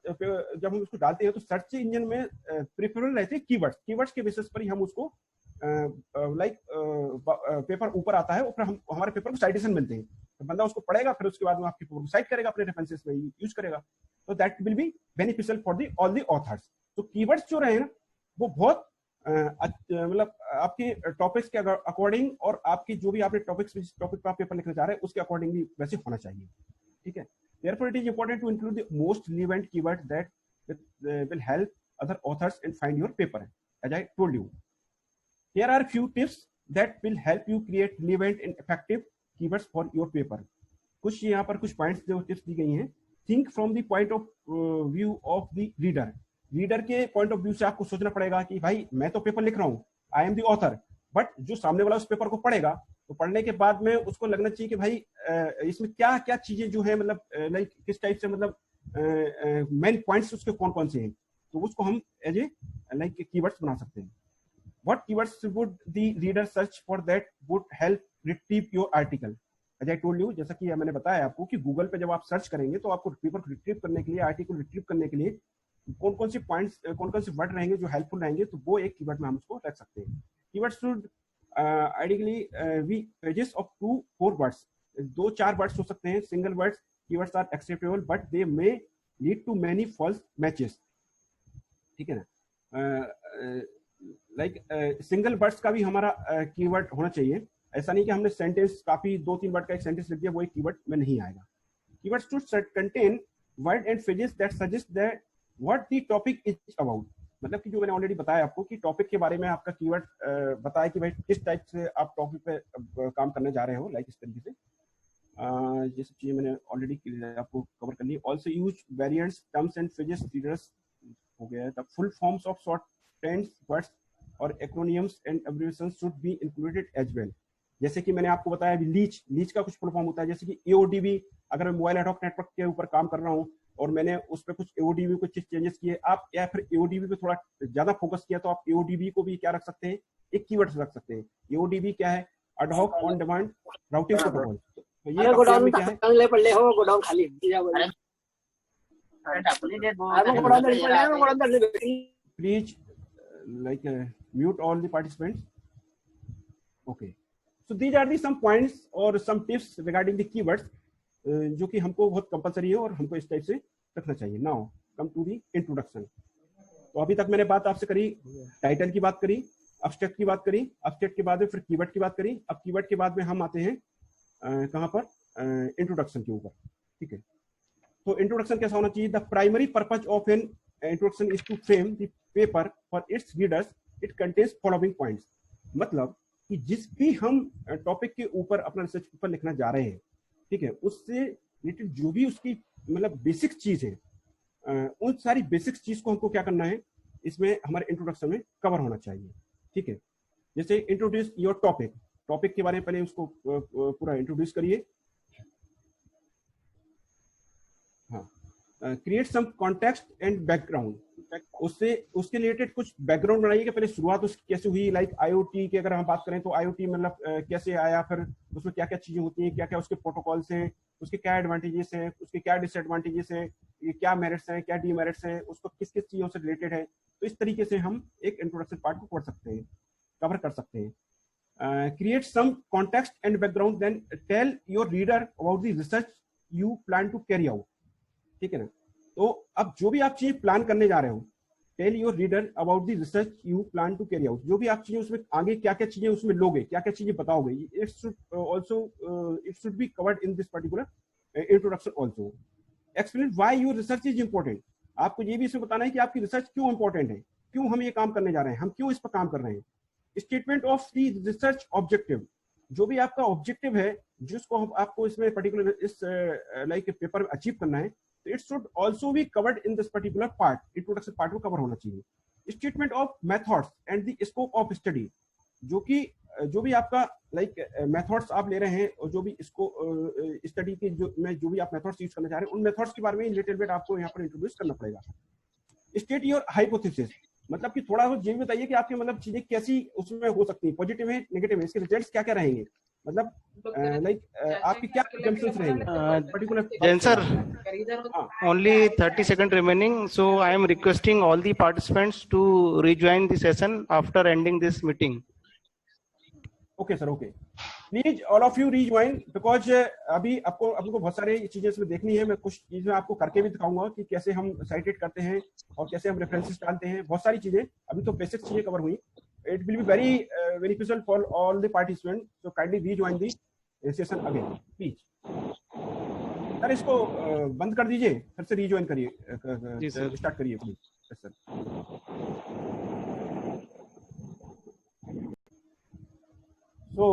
जब हम उसको डालते हैं तो सर्च इंजन में प्रेफरेबल रहते हैं कीवर्ड्स के बेसिस पर ही हम उसको पेपर ऊपर आता है और फिर हम हमारे पेपर को साइटेशन मिलते हैं, तो बंदा उसको पढ़ेगा, फिर उसके बाद में आपके पेपर को साइट करेगा, अपने रेफरेंसेस में यूज करेगा। तो that will be beneficial for the all the authors. तो कीवर्ड्स जो रहे ना वो बहुत मतलब आपके टॉपिक्स के अकॉर्डिंग और आपकी जो भी आपने टॉपिक पर आप पेपर लिखना चाह रहे हैं उसके अकॉर्डिंगली वैसे होना चाहिए। ठीक है, therefore it is important to include the most relevant keyword that will help other authors and find your paper. As I told you, here are few tips that will help you create relevant and effective keywords for your paper. कुछ यहाँ पर कुछ points जो tips दी गई हैं। Think from the point of view of the reader. Reader के point of view से आपको सोचना पड़ेगा कि भाई मैं तो पेपर लिख रहा हूँ, I am the author, but जो सामने वाला उस पेपर को पढ़ेगा तो पढ़ने के बाद में उसको लगना चाहिए कि भाई इसमें क्या क्या चीजें जो है मतलब लाइक किस टाइप से मतलब मेन पॉइंट्स उसके कौन कौन से हैं, तो उसको हम एज ए लाइक कीवर्ड्स बना सकते हैं। What keywords would the reader search for that would help retrieve your article? As I told you, जैसा कि मैंने बताया आपको कि गूगल पे जब आप सर्च करेंगे तो आपको पेपर को रिट्रीव करने के लिए, आर्टिकल रिट्रीव करने के लिए कौन कौन से पॉइंट्स, कौन कौन से वर्ड रहेंगे जो हेल्पफुल रहेंगे, तो वो एक कीवर्ड में हम उसको रख सकते हैं। Keyword should ideally be pages of 2-4 words. 2-4 words हो सकते हैं, single words. Keywords are acceptable but they may lead to many false matches. ठीक है ना, लाइक सिंगल वर्ड्स का भी हमारा कीवर्ड होना चाहिए। ऐसा नहीं कि हमने सेंटेंस काफी 2-3 वर्ड का एक सेंटेंस लिख दिया, वो एक कीवर्ड में नहीं आएगा। Keywords should contain word and phrases that suggest that what the topic is about. मतलब कि जो मैंने ऑलरेडी बताया आपको कि टॉपिक के बारे में आपका कीवर्ड बताया कि भाई किस टाइप से आप टॉपिक पे काम करने जा रहे हो, लाइक इस तरीके से। ये सब चीजें मैंने ऑलरेडी आपको कवर कर ली। Also use variants, terms and phrases, readers हो गया। The full forms of short tense words और acronyms and abbreviations should be included as well. जैसे कि मैंने आपको बताया अभी लीच का कुछ फुल फॉर्म होता है, जैसे कि एओडीबी। अगर मैं मोबाइल एडहॉक नेटवर्क के ऊपर काम कर रहा हूँ और मैंने उस पर कुछ एओडीबी कुछ चेंजेस किए, आप या फिर एओडीबी पे थोड़ा ज्यादा फोकस किया, तो आप एओडीबी को भी क्या रख सकते हैं, एक कीवर्ड रख सकते हैं। एओडीबी क्या है? Ad hoc on demand routing protocol. तो ये गोडाउन क्या है? ले पड़ले हो, गोडाउन खाली please like mute all the participants. Okay, so these are the some points or some tips regarding the keywords जो कि हमको बहुत कंपलसरी है और हमको इस टाइप से रखना चाहिए। Now come to the introduction. तो अभी तक मैंने बात आपसे करी, टाइटल की बात करी, अब्स्ट्रैक्ट की बात करी, अब्स्ट्रैक्ट के बाद में फिर कीवर्ड की बात करी। अब कीवर्ड के बाद में हम आते हैं कहाँ पर? इंट्रोडक्शन के ऊपर। ठीक है, तो इंट्रोडक्शन कैसा होना चाहिए? The primary purpose of an introduction is to frame the paper for its readers. It contains following points. मतलब कि जिस भी हम टॉपिक के ऊपर अपना रिसर्च पेपर लिखना जा रहे हैं, ठीक है, उससे रिलेटेड जो भी उसकी मतलब बेसिक चीज है, उन सारी बेसिक चीज को हमको क्या करना है, इसमें हमारे इंट्रोडक्शन में कवर होना चाहिए। ठीक है, जैसे इंट्रोड्यूस योर टॉपिक। टॉपिक के बारे में पहले उसको पूरा इंट्रोड्यूस करिए। हाँ, create some context and background. उसके रिलेटेड कुछ बैकग्राउंड बनाइए कि पहले शुरुआत उसकी कैसे हुई। लाइक आईओटी की अगर हम बात करें तो आईओटी मतलब कैसे आया, फिर उसमें क्या क्या चीजें होती हैं, क्या क्या उसके प्रोटोकॉल्स हैं, उसके क्या एडवांटेजेस हैं, उसके क्या डिसएडवांटेजेस हैं, ये क्या मेरिट्स हैं, क्या डीमेरिट्स हैं, उसको किस किस चीजों से रिलेटेड है। तो इस तरीके से हम एक इंट्रोडक्शन पार्ट को पढ़ सकते हैं, कवर कर सकते हैं। create some context and background, then tell your reader about the research you plan to carry out. ठीक है ना? तो अब जो भी आप चीज प्लान करने जा रहे हो, tell your reader about the research you plan to carry out, जो भी आप चीजें उसमें आगे क्या क्या चीजें उसमें लोगे, क्या क्या चीजें बताओगे, it should also it should be covered in this particular introduction also. Explain why your research is important. आपको ये भी इसमें बताना है कि आपकी रिसर्च क्यों इंपॉर्टेंट है, क्यों हम ये काम करने जा रहे हैं, हम क्यों इस पर काम कर रहे हैं. Statement of the research objective, जो भी आपका ऑब्जेक्टिव है जिसको आपको इसमें पर्टिकुलर इस लाइक पेपर अचीव करना है, तो it should also be covered in this particular part. Introduction part में कवर होना चाहिए. Statement of methods and the scope of study, जो कि जो भी आपका लाइक मेथड्स आप ले रहे हैं और जो भी इसको स्टडी के जो भी आप मेथड्स यूज करना चाह रहे हैं, उन मेथड्स के बारे में लिटिल बिट आपको यहाँ पर इंट्रोड्यूस करना पड़ेगा. स्टेट योर हाइपोथेसिस, मतलब कि थोड़ा ये बताइए कि आपकी मतलब चीजें कैसी उसमें हो सकती है, पॉजिटिव है, नेगेटिव है, इसके रिजल्ट्स क्या क्या रहेंगे, मतलब लाइक आपके क्या जंक्शंस रहेंगे particular. Then sir, only 30 seconds remaining, so I am requesting all the participants to rejoin the session after ending this meeting. Okay sir, okay, please all of you rejoin, because अभी आपको बहुत सारे चीजें इसमें देखनी है. मैं कुछ चीजें आपको करके भी दिखाऊंगा कि कैसे हम साइटेड करते हैं और कैसे हम रेफरेंसेस डालते हैं. बहुत सारी चीजें अभी तो बेसिक चीजें कवर हुई. It will be very beneficial for all the participant, so kindly rejoin the session again please. Sir इसको बंद कर दीजिए, फिर से रीजॉइन करिए, स्टार्ट करिए please. Sir so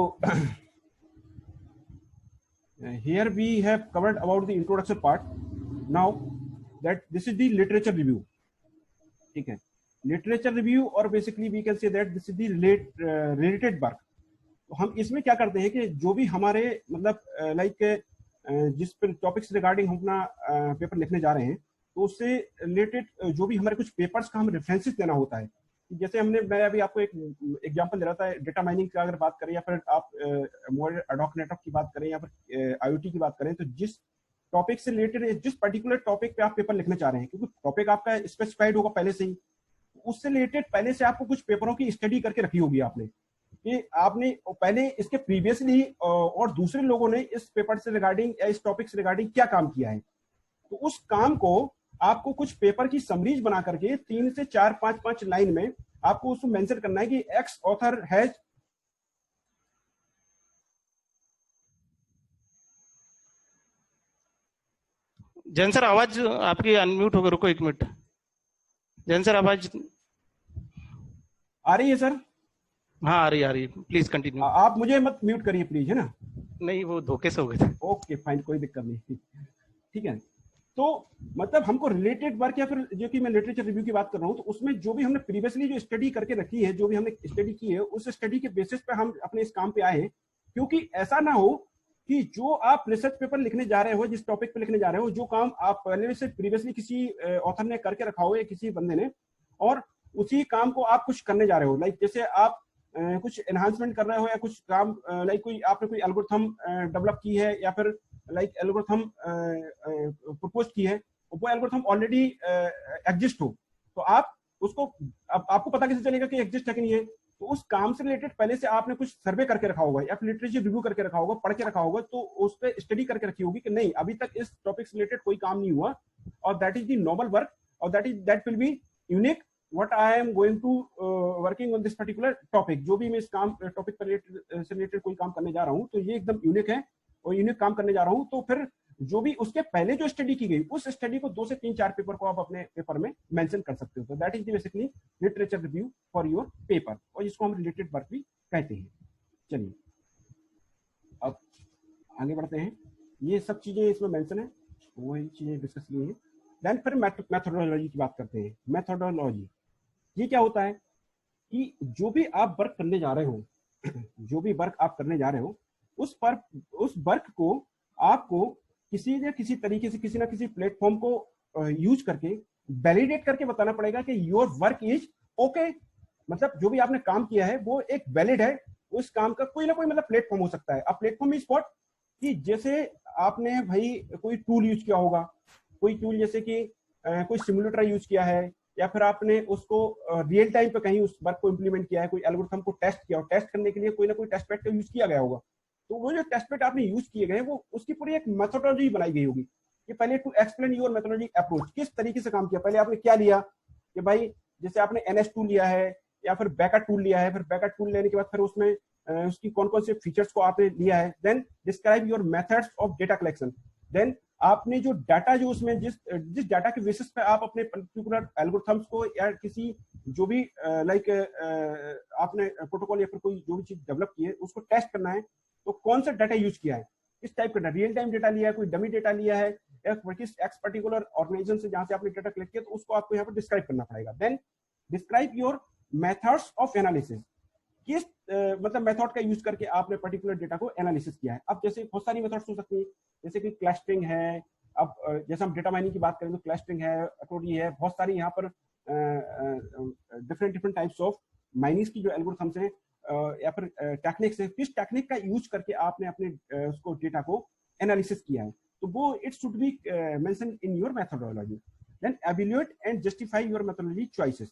here we have covered about the introduction part. Now that this is the literature review, ठीक है, literature review, और basically we can say that this is the related work. तो हम इसमें क्या करते हैं कि जो भी हमारे मतलब लाइक जिस पर टॉपिक्स रिगार्डिंग हम अपना पेपर लिखने जा रहे हैं, तो उससे रिलेटेड जो भी हमारे कुछ पेपर्स का हम रेफरेंसेस देना होता है. जैसे मैं अभी आपको एक एग्जांपल दे रहा था, डेटा माइनिंग का अगर बात करें, या फिर आप मॉडर्न एडॉक नेटवर्क की बात करें, या फिर आईओटी की बात करें, तो जिस टॉपिक से रिलेटेड, जिस पर्टिकुलर टॉपिक पे आप पेपर लिखना चाह रहे हैं, क्योंकि टॉपिक आपका स्पेसिफाइड होगा पहले से ही, उससे रिलेटेड पहले से आपको कुछ पेपरों की स्टडी करके रखी होगी आपने, कि आपने पहले इसके प्रीवियसली और दूसरे लोगों ने इस पेपर से रिगार्डिंग या इस टॉपिक से रिगार्डिंग क्या काम किया है. तो उस काम को आपको कुछ पेपर की समरीज बना करके 3 से 4 5 लाइन में आपको उसको मेंशन करना है कि x author has. Jain sir आवाज आपकी अनम्यूट हो गई, रुको 1 मिनट. जैन सर आवाज आ रही है सर? हाँ आ रही है, प्लीज कंटिन्यू. आप मुझे मत म्यूट करिए प्लीज, है ना? नहीं, वो धोखे से हो गए थे. ओके फाइन, कोई दिक्कत नहीं, ठीक है. तो मतलब हमको रिलेटेड वर्क, या फिर जो कि मैं लिटरेचर रिव्यू की बात कर रहा हूँ, तो उसमें जो भी हमने प्रीवियसली जो स्टडी करके रखी है, जो भी हमने स्टडी की है, उस स्टडी के बेसिस पे हम अपने इस काम पे आए हैं. क्योंकि ऐसा ना हो कि जो आप रिसर्च पेपर लिखने जा रहे हो, जिस टॉपिक पे लिखने जा रहे हो, जो काम आप पहले से प्रीवियसली किसी ऑथर ने करके रखा हो या किसी बंदे ने, और उसी काम को आप कुछ करने जा रहे हो. लाइक जैसे आप कुछ एनहांसमेंट कर रहे हो, या कुछ काम लाइक कोई आपने कोई एल्गोरिथम डेवलप की है, या फिर लाइक एल्गोरिथम प्रपोज की है, वो एल्गोरिथम ऑलरेडी एग्जिस्ट हो, तो आप उसको आपको पता कैसे चलेगा कि एग्जिस्ट है कि नहीं है? तो उस काम से रिलेटेड पहले से आपने कुछ सर्वे करके रखा होगा, या फिर लिटरेचर रिव्यू करके रखा होगा, पढ़ के रखा होगा, तो उस पर स्टडी करके रखी होगी कि नहीं अभी तक इस टॉपिक से रिलेटेड कोई काम नहीं हुआ, और that is the normal work, और that will be unique what I am going to working on this particular topic. जो भी मैं इस काम टॉपिक पर से रिलेटेड कोई काम करने जा रहा हूँ, तो ये एकदम यूनिक है और यूनिक काम करने जा रहा हूँ. तो फिर जो भी उसके पहले जो स्टडी की गई, उस स्टडी को 2 से 3 4 पेपर को आप अपने पेपर में मेंशन कर सकते हो. तो that is basically literature review for your paper, और जिसको हम रिलेटेड वर्क भी कहते हैं. चलिए अब आगे बढ़ते हैं. ये सब चीजें इसमें मेंशन है, वही चीजें डिस्कस की हैं. देन फिर मेथोडोलॉजी की बात करते हैं. मेथोडोलॉजी ये क्या होता है कि जो भी आप वर्क करने जा रहे हो, जो भी वर्क आप करने जा रहे हो, उस वर्क को आपको किसी न किसी तरीके से, किसी ना किसी प्लेटफॉर्म को यूज करके वैलिडेट करके बताना पड़ेगा कि योर वर्क इज ओके. मतलब जो भी आपने काम किया है वो एक वैलिड है. उस काम का कोई ना कोई मतलब प्लेटफॉर्म हो सकता है. अब प्लेटफॉर्म इज व्हाट, कि जैसे आपने भाई कोई टूल यूज किया होगा, कोई टूल जैसे कि कोई सिमुलेटर यूज किया है, या फिर आपने उसको रियल टाइम पे कहीं उस वर्क को इंप्लीमेंट किया है, कोई एल्गोरिथम को टेस्ट किया, और टेस्ट करने के लिए कोई ना कोई टेस्ट बेड का यूज किया गया होगा। तो वो जो टेस्ट बेड आपने यूज किए गए वो उसकी पूरी एक मेथोडोलॉजी बनाई गई होगी कि पहले to explain your methodology approach, किस तरीके से काम किया, पहले आपने क्या लिया कि भाई जैसे आपने NS2 लिया है या फिर बैकअप टूल लिया है, फिर बैकअप टूल लेने के बाद फिर उसमें उसकी कौन कौन से फीचर्स को आपने लिया है, then describe your methods of data collection, then आपने जो डाटा जो उसमें जिस डाटा के बेसिस पे आप अपने पर्टिकुलर एल्गोरिथम्स को या किसी जो भी लाइक आपने प्रोटोकॉल या फिर कोई जो भी चीज डेवलप की है उसको टेस्ट करना है, तो कौन सा डाटा यूज किया है, किस टाइप का रियल टाइम डेटा लिया है, कोई डमी डेटा लिया है, या किस एक्स पर्टिकुलर ऑर्गेनाइजेशन से जहां से आपने डेटा कलेक्ट किया, तो उसको आपको यहाँ पर डिस्क्राइब करना पड़ेगा। Then describe your methods of analysis, किस मतलब मेथड का यूज करके आपने पर्टिकुलर डेटा को एनालिसिस किया है। अब जैसे बहुत सारी मेथड्स हो सकती है, जैसे कि क्लस्टरिंग है, अब जैसे हम डेटा माइनिंग की बात करें तो क्लस्टरिंग है, अटोडी है, बहुत सारी यहाँ पर डिफरेंट टाइप्स ऑफ माइनिंग की जो एल्गोरिथम्स हैं या फिर टेक्निक्स है, किस टेक्निक का यूज करके आपने अपने उसको डेटा को एनालिसिस किया है, तो वो it should be mention in your methodology. Then evaluate and justify your methodology choices,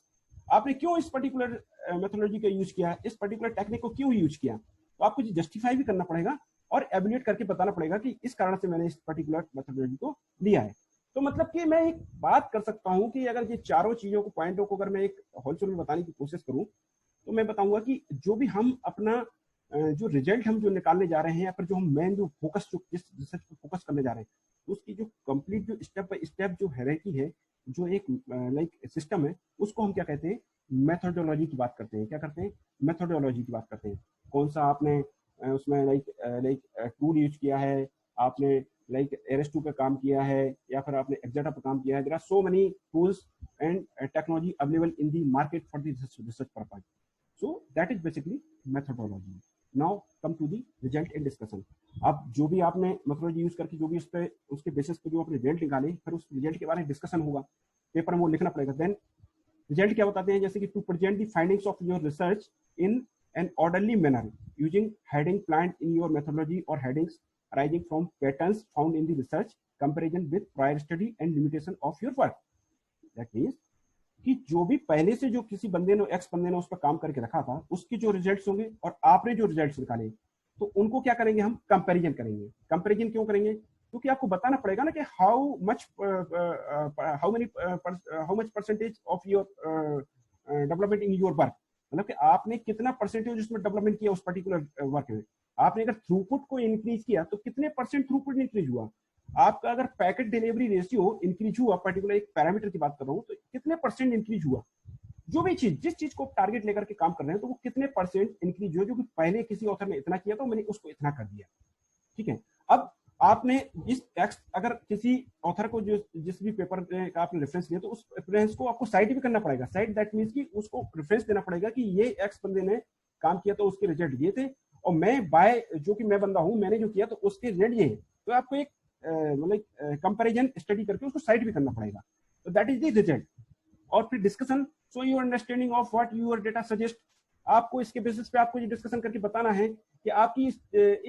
आपने क्यों इस पर्टिकुलर मेथोडोलॉजी का यूज किया, इस पर्टिकुलर टेक्निक को क्यों यूज किया, तो आपको जस्टिफाई भी करना पड़ेगा और एवेल्युएट करके बताना पड़ेगा कि इस कारण से मैंने इस पर्टिकुलर मेथोडोलॉजी को लिया है। तो मतलब कि मैं एक बात कर सकता हूं कि अगर ये चारों चीजों को पॉइंटों को अगर मैं एक होलसेल में बताने की कोशिश करूं, तो मैं बताऊंगा कि जो भी हम अपना जो रिजल्ट हम जो निकालने जा रहे हैं या फिर जो हम मेन जो फोकस जो जिस रिसर्च पे फोकस करने जा रहे हैं, उसकी जो कंप्लीट जो स्टेप बाय स्टेप जो हायरार्की है, जो एक लाइक सिस्टम है, उसको हम क्या कहते हैं, मेथोडोलॉजी की बात करते हैं। क्या करते हैं, मेथोडोलॉजी की बात करते हैं। कौन सा आपने उसमें लाइक टूल यूज किया है, आपने लाइक एरेस्टू पे काम किया है या फिर आपने एक्साटा पे काम किया है। There are so many tools and technology available in the market for the research purpose, so that is basically methodology. Now come to the result and discussion. अब जो भी आपने मेथोडोलॉजी यूज करके जो भी उस पे उसके बेसिस पे जो आपने रिजल्ट निकाले, फिर उस रिजल्ट के बारे में डिस्कशन होगा, पेपर में वो लिखना पड़ेगा। देन रिजल्ट क्या बताते हैं, जैसे कि to present the findings of your research in an orderly manner using heading planned in your methodology और headings arising from patterns found in the research comparison with prior study and limitation of your work. That means कि जो भी पहले से जो किसी बंदे ने एक्स बंदे ने उस पर काम करके रखा था, उसके जो रिजल्ट्स होंगे और आपने जो रिजल्ट्स निकाले, तो उनको क्या करेंगे, हम कंपैरिजन करेंगे। कंपैरिजन क्यों करेंगे, क्योंकि आपको बताना पड़ेगा ना कि how much percentage of your development in your work, मतलब कि आपने कितना परसेंटेज उसमें डेवलपमेंट किया उस पर्टिकुलर वर्क में। आपने अगर थ्रूपुट को इंक्रीज किया तो कितने परसेंट थ्रूपुट इंक्रीज हुआ, आपका अगर पैकेट डिलीवरी रेशियो इंक्रीज हुआ, पर्टिकुलर एक पैरामीटर की बात कर रहा हूं, तो कितने परसेंट इंक्रीज हुआ। जो भी चीज जिस चीज को टारगेट लेकर के काम कर रहे हैं, तो वो कितने परसेंट इंक्रीज हुआ, जो कि पहले किसी ऑथर ने इतना किया तो मैंने उसको इतना कर दिया। ठीक है, अब आपने इस टेक्स्ट अगर किसी ऑथर को जो जिस भी पेपर का आपने रेफरेंस लिया, तो उस रेफरेंस को आपको साइट भी करना पड़ेगा। साइट दैट मींस कि उसको रेफरेंस देना पड़ेगा कि ये एक्स बंदे ने काम किया तो उसके रिजल्ट ये थे, और मैं बाय जो कि मैं बंदा हूं मैंने जो किया तो उसके रिजल्ट ये है। तो आपको एक मतलब कंपैरिजन स्टडी करके उसको साइट भी करना पड़ेगा। तो दैट इज द रिजल्ट। और फिर discussion, so your understanding of what your data suggest, आपको इसके बेसिस पे आपको ये डिस्कशन करके बताना है कि आपकी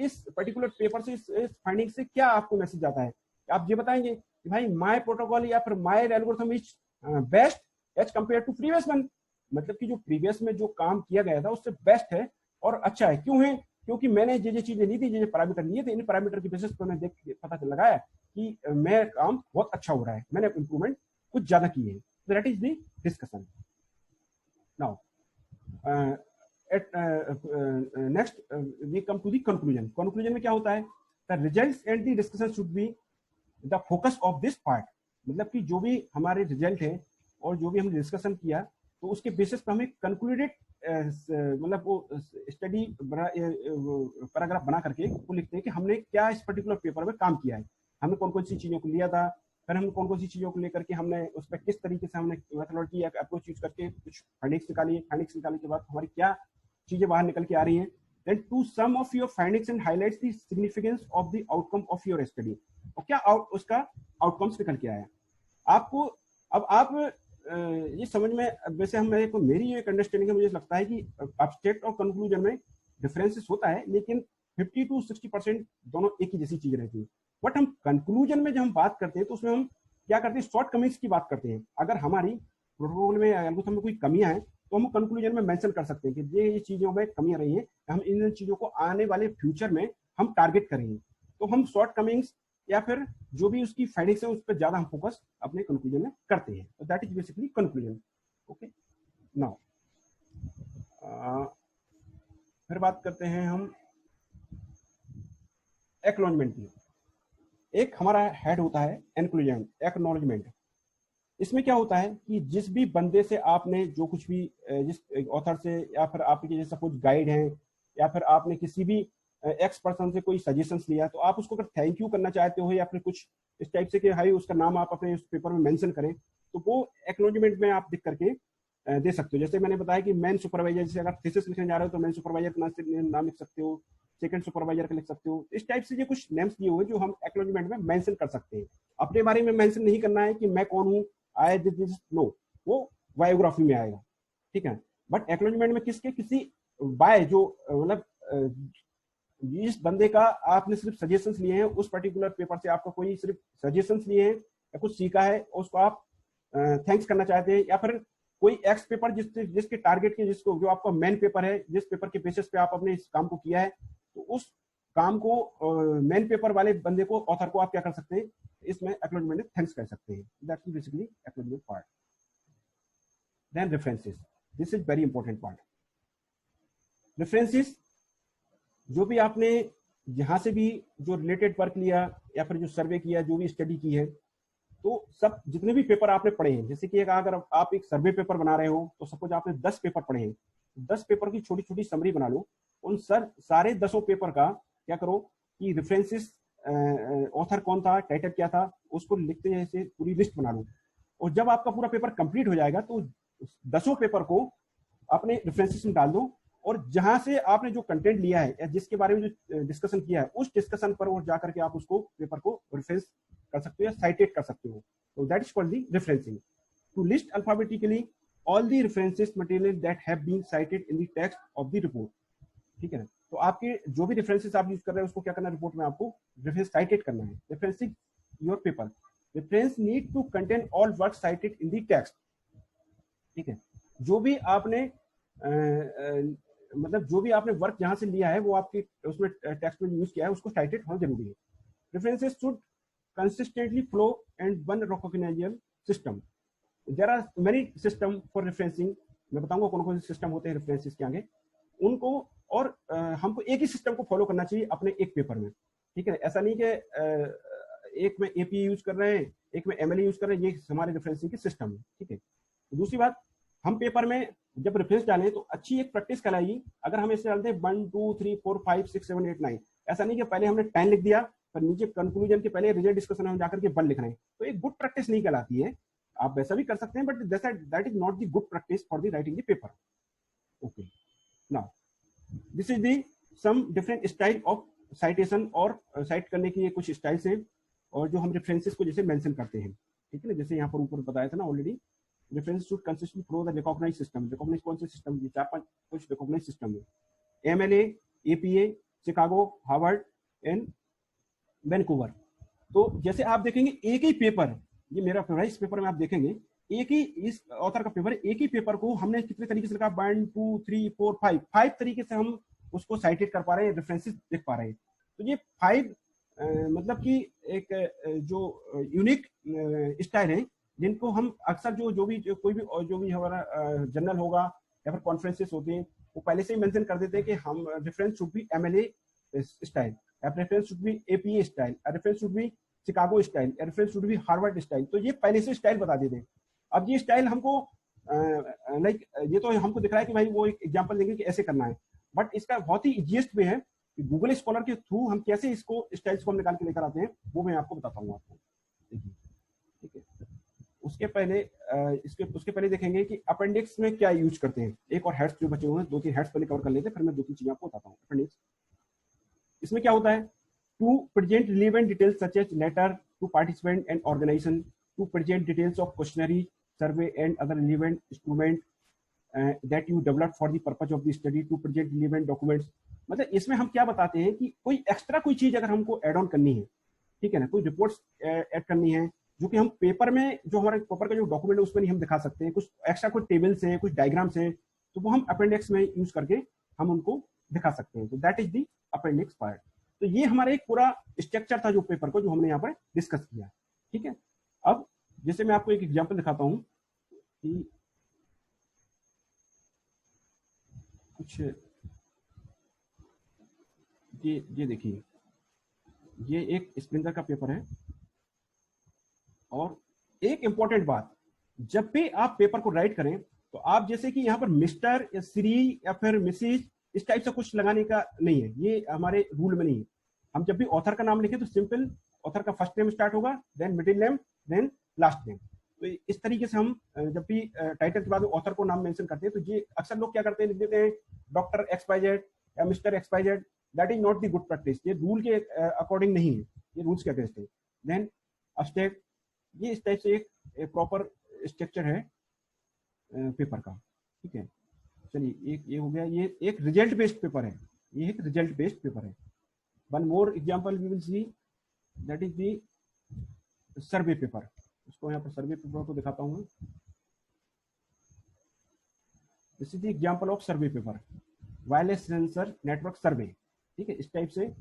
इस पर्टिकुलर पेपर से इस फाइंडिंग से क्या आपको मैसेज आता है। आप ये बताएंगे कि भाई माय प्रोटोकॉल या फिर my algorithm is best as compare to previous one, मतलब कि जो प्रीवियस में जो काम किया गया था उससे बेस्ट है और अच्छा है। क्यों है, क्योंकि मैंने जो चीजें ली थी, जो पैरामीटर लिए थे, इन पैरामीटर के बेसिस पर मैं देख के पता लगाया कि मैं काम बहुत अच्छा हो रहा है, मैंने इंप्रूवमेंट कुछ ज्यादा की है। That is the discussion. Now next we come to the conclusion. Conclusion में क्या होता है, the results and the discussion should be the focus of this part, मतलब कि जो भी हमारे रिजल्ट है और जो भी हमने डिस्कशन किया, तो उसके बेसिस पर हमें कंक्लूडेड मतलब वो स्टडी पैराग्राफ बना करके वो लिखते हैं कि हमने क्या इस पर्टिकुलर पेपर में काम किया है, हमने कौन कौन सी चीजों को लिया था, फिर हमने कौन कौन सी चीजों को लेकर के हमने उस पर किस तरीके से हमने मेथोडोलॉजी या अप्रोच यूज करके कुछ फाइंडिंग्स निकाली। फाइंडिंग्स निकालने के बाद हमारी क्या चीजें बाहर निकल के आ रही हैं। Then to some of your findings and highlights the significance of the outcome of your study, और क्या उसका आउटकम्स निकल के आया आपको। अब आप ये समझ में, वैसे हम मेरी एक अंडरस्टैंडिंग है, मुझे लगता है कि एब्स्ट्रैक्ट और कंक्लूजन में डिफरेंसेस होता है, लेकिन 50 to 60% दोनों एक ही जैसी चीज रहती है। बट हम कंक्लूजन में जब हम बात करते हैं तो उसमें हम क्या करते हैं, शॉर्ट कमिंग्स की बात करते हैं। अगर हमारी प्रोटोकॉल में एल्गोरिथम में कोई कमियां हैं तो हम कंक्लूजन में मेंशन कर सकते हैं कि ये चीजों में कमियां रही हैं, हम इन चीजों को आने वाले फ्यूचर में हम टारगेट करेंगे। तो हम शॉर्ट कमिंग्स या फिर जो भी उसकी फाइंडिंग्स है उस पर ज्यादा हम फोकस अपने कंक्लूजन में करते हैं। तो that is basically conclusion. Okay, now फिर बात करते हैं हम एक्नॉलेजमेंट की। एक हमारा हेड होता है एनक्लूजन, एक्नॉलेजमेंट। इसमें क्या होता है कि जिस भी बंदे से आपने जो कुछ भी जिस ऑथर से या फिर आपके जैसे कुछ गाइड हैं या फिर आपने किसी भी एक्स पर्सन से कोई सजेशंस लिया, तो आप उसको अगर थैंक यू करना चाहते हो या फिर कुछ इस टाइप से कि हाई उसका नाम आप अपने उस पेपर में मेंशन करें, तो वो एक्नॉलेजमेंट में आप लिख करके दे सकते हो। जैसे मैंने बताया कि मैन सुपरवाइजर, जैसे अगर थीसिस लिखने जा रहे हो तो मैन सुपरवाइजर का नाम लिख सकते हो, सेकंड सुपरवाइजर का लिख सकते हो। इस टाइप से ये कुछ नेम्स दिए हुए जो हम एक्नॉलेजमेंट में मेंशन कर सकते हैं। अपने बारे में मेंशन नहीं करना है कि मैं कौन हूँ, आई डिड दिस, नो, वो बायोग्राफी में आएगा, ठीक है। बट एक्नॉलेजमेंट में किसके, किसी बाय जो मतलब जिस बंदे का आपने सिर्फ सजेशंस लिए हैं, उस पर्टिकुलर पेपर से आपका कोई सिर्फ सजेशंस लिए हैं या कुछ सीखा है, उसको आप थैंक्स करना चाहते हैं, या फिर कोई एक्स पेपर जिसके टारगेट के, जिसको जो आपका मेन पेपर है, जिस पेपर के बेसिस पे आप अपने इस काम को किया है, तो उस काम को मेन पेपर वाले बंदे को, ऑथर को आप क्या कर सकते हैं, इसमें एक्नॉलेजमेंट थैंक्स कर सकते हैं। That's basically acknowledgement part. Then references, this is very important part. References, जो भी आपने जहां से भी जो रिलेटेड वर्क लिया या फिर जो सर्वे किया, जो भी स्टडी की है, तो सब जितने भी पेपर आपने पढ़े हैं, जैसे कि अगर आप एक सर्वे पेपर बना रहे हो तो सपोज आपने 10 पेपर पढ़े हैं, 10 पेपर की छोटी छोटी समरी बना लो। उन सारे 10 पेपर का क्या करो कि रेफरेंसेस, ऑथर कौन था, टाइटल क्या था, उसको लिखते जैसे पूरी लिस्ट बना लो। और जब आपका पूरा पेपर कंप्लीट हो जाएगा तो 10 पेपर को अपने रेफरेंसेस में डाल दो, और जहां से आपने जो कंटेंट लिया है या जिसके बारे में जो डिस्कशन किया है, उस डिस्कशन पर और जाकर के आप उसको पेपर को रेफरेंस कर सकते हो या साइटेट कर सकते हो। तो that is called the referencing. To list alphabetically all the references material that have been cited in the text of the report, ठीक है ना। तो आपके जो भी रेफरेंसेस आप यूज कर रहे हैं उसको क्या करना है, रिपोर्ट में आपको रेफरेंस साइटेट करना है। Referencing your paper, reference need to contain all work cited in the text, ठीक है। जो भी आपने मतलब जो भी आपने वर्क जहां से लिया है वो आपके उसमें टेक्स्ट में यूज किया है, उसको साइटेड होना जरूरी है। References should consistently flow and one recognizable system. There are many system for referencing. मैं बताऊंगा कौन कौन से सिस्टम होते हैं रेफरेंसेस के आगे उनको, और हमको एक ही सिस्टम को फॉलो करना चाहिए अपने एक पेपर में, ठीक है। ऐसा नहीं कि एक में एपी यूज कर रहे हैं, एक में एमएलए यूज कर रहे हैं, ये हमारे रेफरेंसिंग के सिस्टम है, ठीक है। दूसरी बात, हम पेपर में जब रेफरेंस डालें तो अच्छी एक प्रैक्टिस कराइए। अगर हम ऐसे डालते हैं 1 2 3 4 5 6 7 8 9, ऐसा नहीं कि पहले हमने 10 लिख दिया पर नीचे कंक्लूजन के पहले रिजल्ट डिस्कशन में जाकर के 1 लिख रहे हैं, तो एक गुड प्रैक्टिस नहीं कहलाती है। आप वैसा भी कर सकते हैं but that is not the good practice for the writing the paper. Okay, now this is the some different style of citation, और साइट करने की ये कुछ स्टाइल्स हैं, और जो हम रेफरेंसेस को जैसे मेंशन करते हैं, ठीक है ना। जैसे यहाँ पर ऊपर बताया था ना already, reference should consistently follow the recognised system. Recognised कौन से सिस्टम, ये 4-5 कुछ रिकॉग्नाइज्ड सिस्टम है, MLA, APA, Chicago, Harvard and Vancouver. तो जैसे आप देखेंगे एक ही पेपर, ये मेरा पेपर है, इस पेपर में आप देखेंगे एक ही इस ऑथर का पेपर, एक ही पेपर को हमने कितने तरीके से लिखा, 1 2 3 4 5 तरीके से हम उसको साइटेड कर पा रहे हैं, रेफरेंसेस देख पा रहे हैं। तो ये 5 मतलब कि एक जो यूनिक स्टाइल है, जिनको हम अक्सर कोई भी हमारा जर्नल होगा या फिर कॉन्फ्रेंसेस होते हैं, वो पहले से ही मेंशन कर देते हैं कि हम reference should be MLA style, reference should be APA style, reference should be Chicago style, reference should be Harvard style. तो ये पहले से स्टाइल बता देते हैं। अब ये स्टाइल हमको लाइक ये तो हमको दिख रहा है कि भाई वो एक एग्जांपल देंगे कि ऐसे करना है, बट इसका बहुत ही इजीएस्ट वे है कि गूगल स्कॉलर के थ्रू हम कैसे इसको स्टाइल्स को हम निकाल के लेकर आते हैं, वो मैं आपको बताता हूँ आपको, देखिए, ठीक है। उसके पहले देखेंगे कि अपेंडिक्स में क्या यूज करते हैं। एक और हेड्स जो बचे हुए हैं, 2-3 हेड्स पहले कवर कर लेते हैं, फिर मैं 2-3 चीजें आपको बताता हूँ। अपेंडिक्स, इसमें क्या होता है, to present relevant details such as letter to participant and organisation, to present details of questionnaire, survey and other relevant instrument that you develop for the purpose of the study, to present relevant documents. मतलब इसमें हम क्या बताते हैं कि कोई extra कोई चीज अगर हमको एड ऑन करनी है, ठीक है ना, कोई रिपोर्ट्स ऐड करनी है जो कि हम पेपर में, जो हमारे पेपर का जो डॉक्यूमेंट है उसमें नहीं हम दिखा सकते हैं, कुछ एक्स्ट्रा कुछ टेबल्स हैं, कुछ डायग्राम्स हैं, तो वो हम अपेंडिक्स में यूज करके हम उनको दिखा सकते हैं। तो that is the appendix part. तो ये हमारा एक पूरा स्ट्रक्चर था जो पेपर को, जो हमने यहाँ पर डिस्कस किया। ठीक है, अब जैसे मैं आपको एक एग्जाम्पल दिखाता हूँ कि कुछ ये देखिए, ये एक स्प्रिंगर का पेपर है। और एक इंपॉर्टेंट बात, जब भी आप पेपर को राइट करें तो आप जैसे कि यहाँ पर मिस्टर या श्री या फिर मिसिज इस टाइप से कुछ लगाने का नहीं है, ये हमारे रूल में नहीं है। हम जब भी ऑथर का नाम लिखें तो सिंपल ऑथर का फर्स्ट नेम स्टार्ट होगा, then middle name, then last name. तो इस तरीके से हम जब भी टाइटल के बाद ऑथर को नाम मेंशन करते हैं, तो ये अक्सर लोग क्या करते हैं, लिख देते हैं डॉक्टर XYZ या mister XYZ। That is not the good practice, ये रूल के अकॉर्डिंग नहीं है, ये रूल्स के अगेंस्ट है। देन अस्टेट, ये इस टाइप से एक प्रॉपर स्ट्रक्चर है पेपर का। ठीक है, चलिए एक ये हो गया, ये एक रिजल्ट बेस्ड पेपर है, ये एक रिजल्ट बेस्ड पेपर है। One more example we will see, that is the survey paper. इसको यहाँ पर सर्वे पेपर को दिखाता हूँ। This is the example of survey paper, wireless sensor network survey. ठीक है, इस टाइप से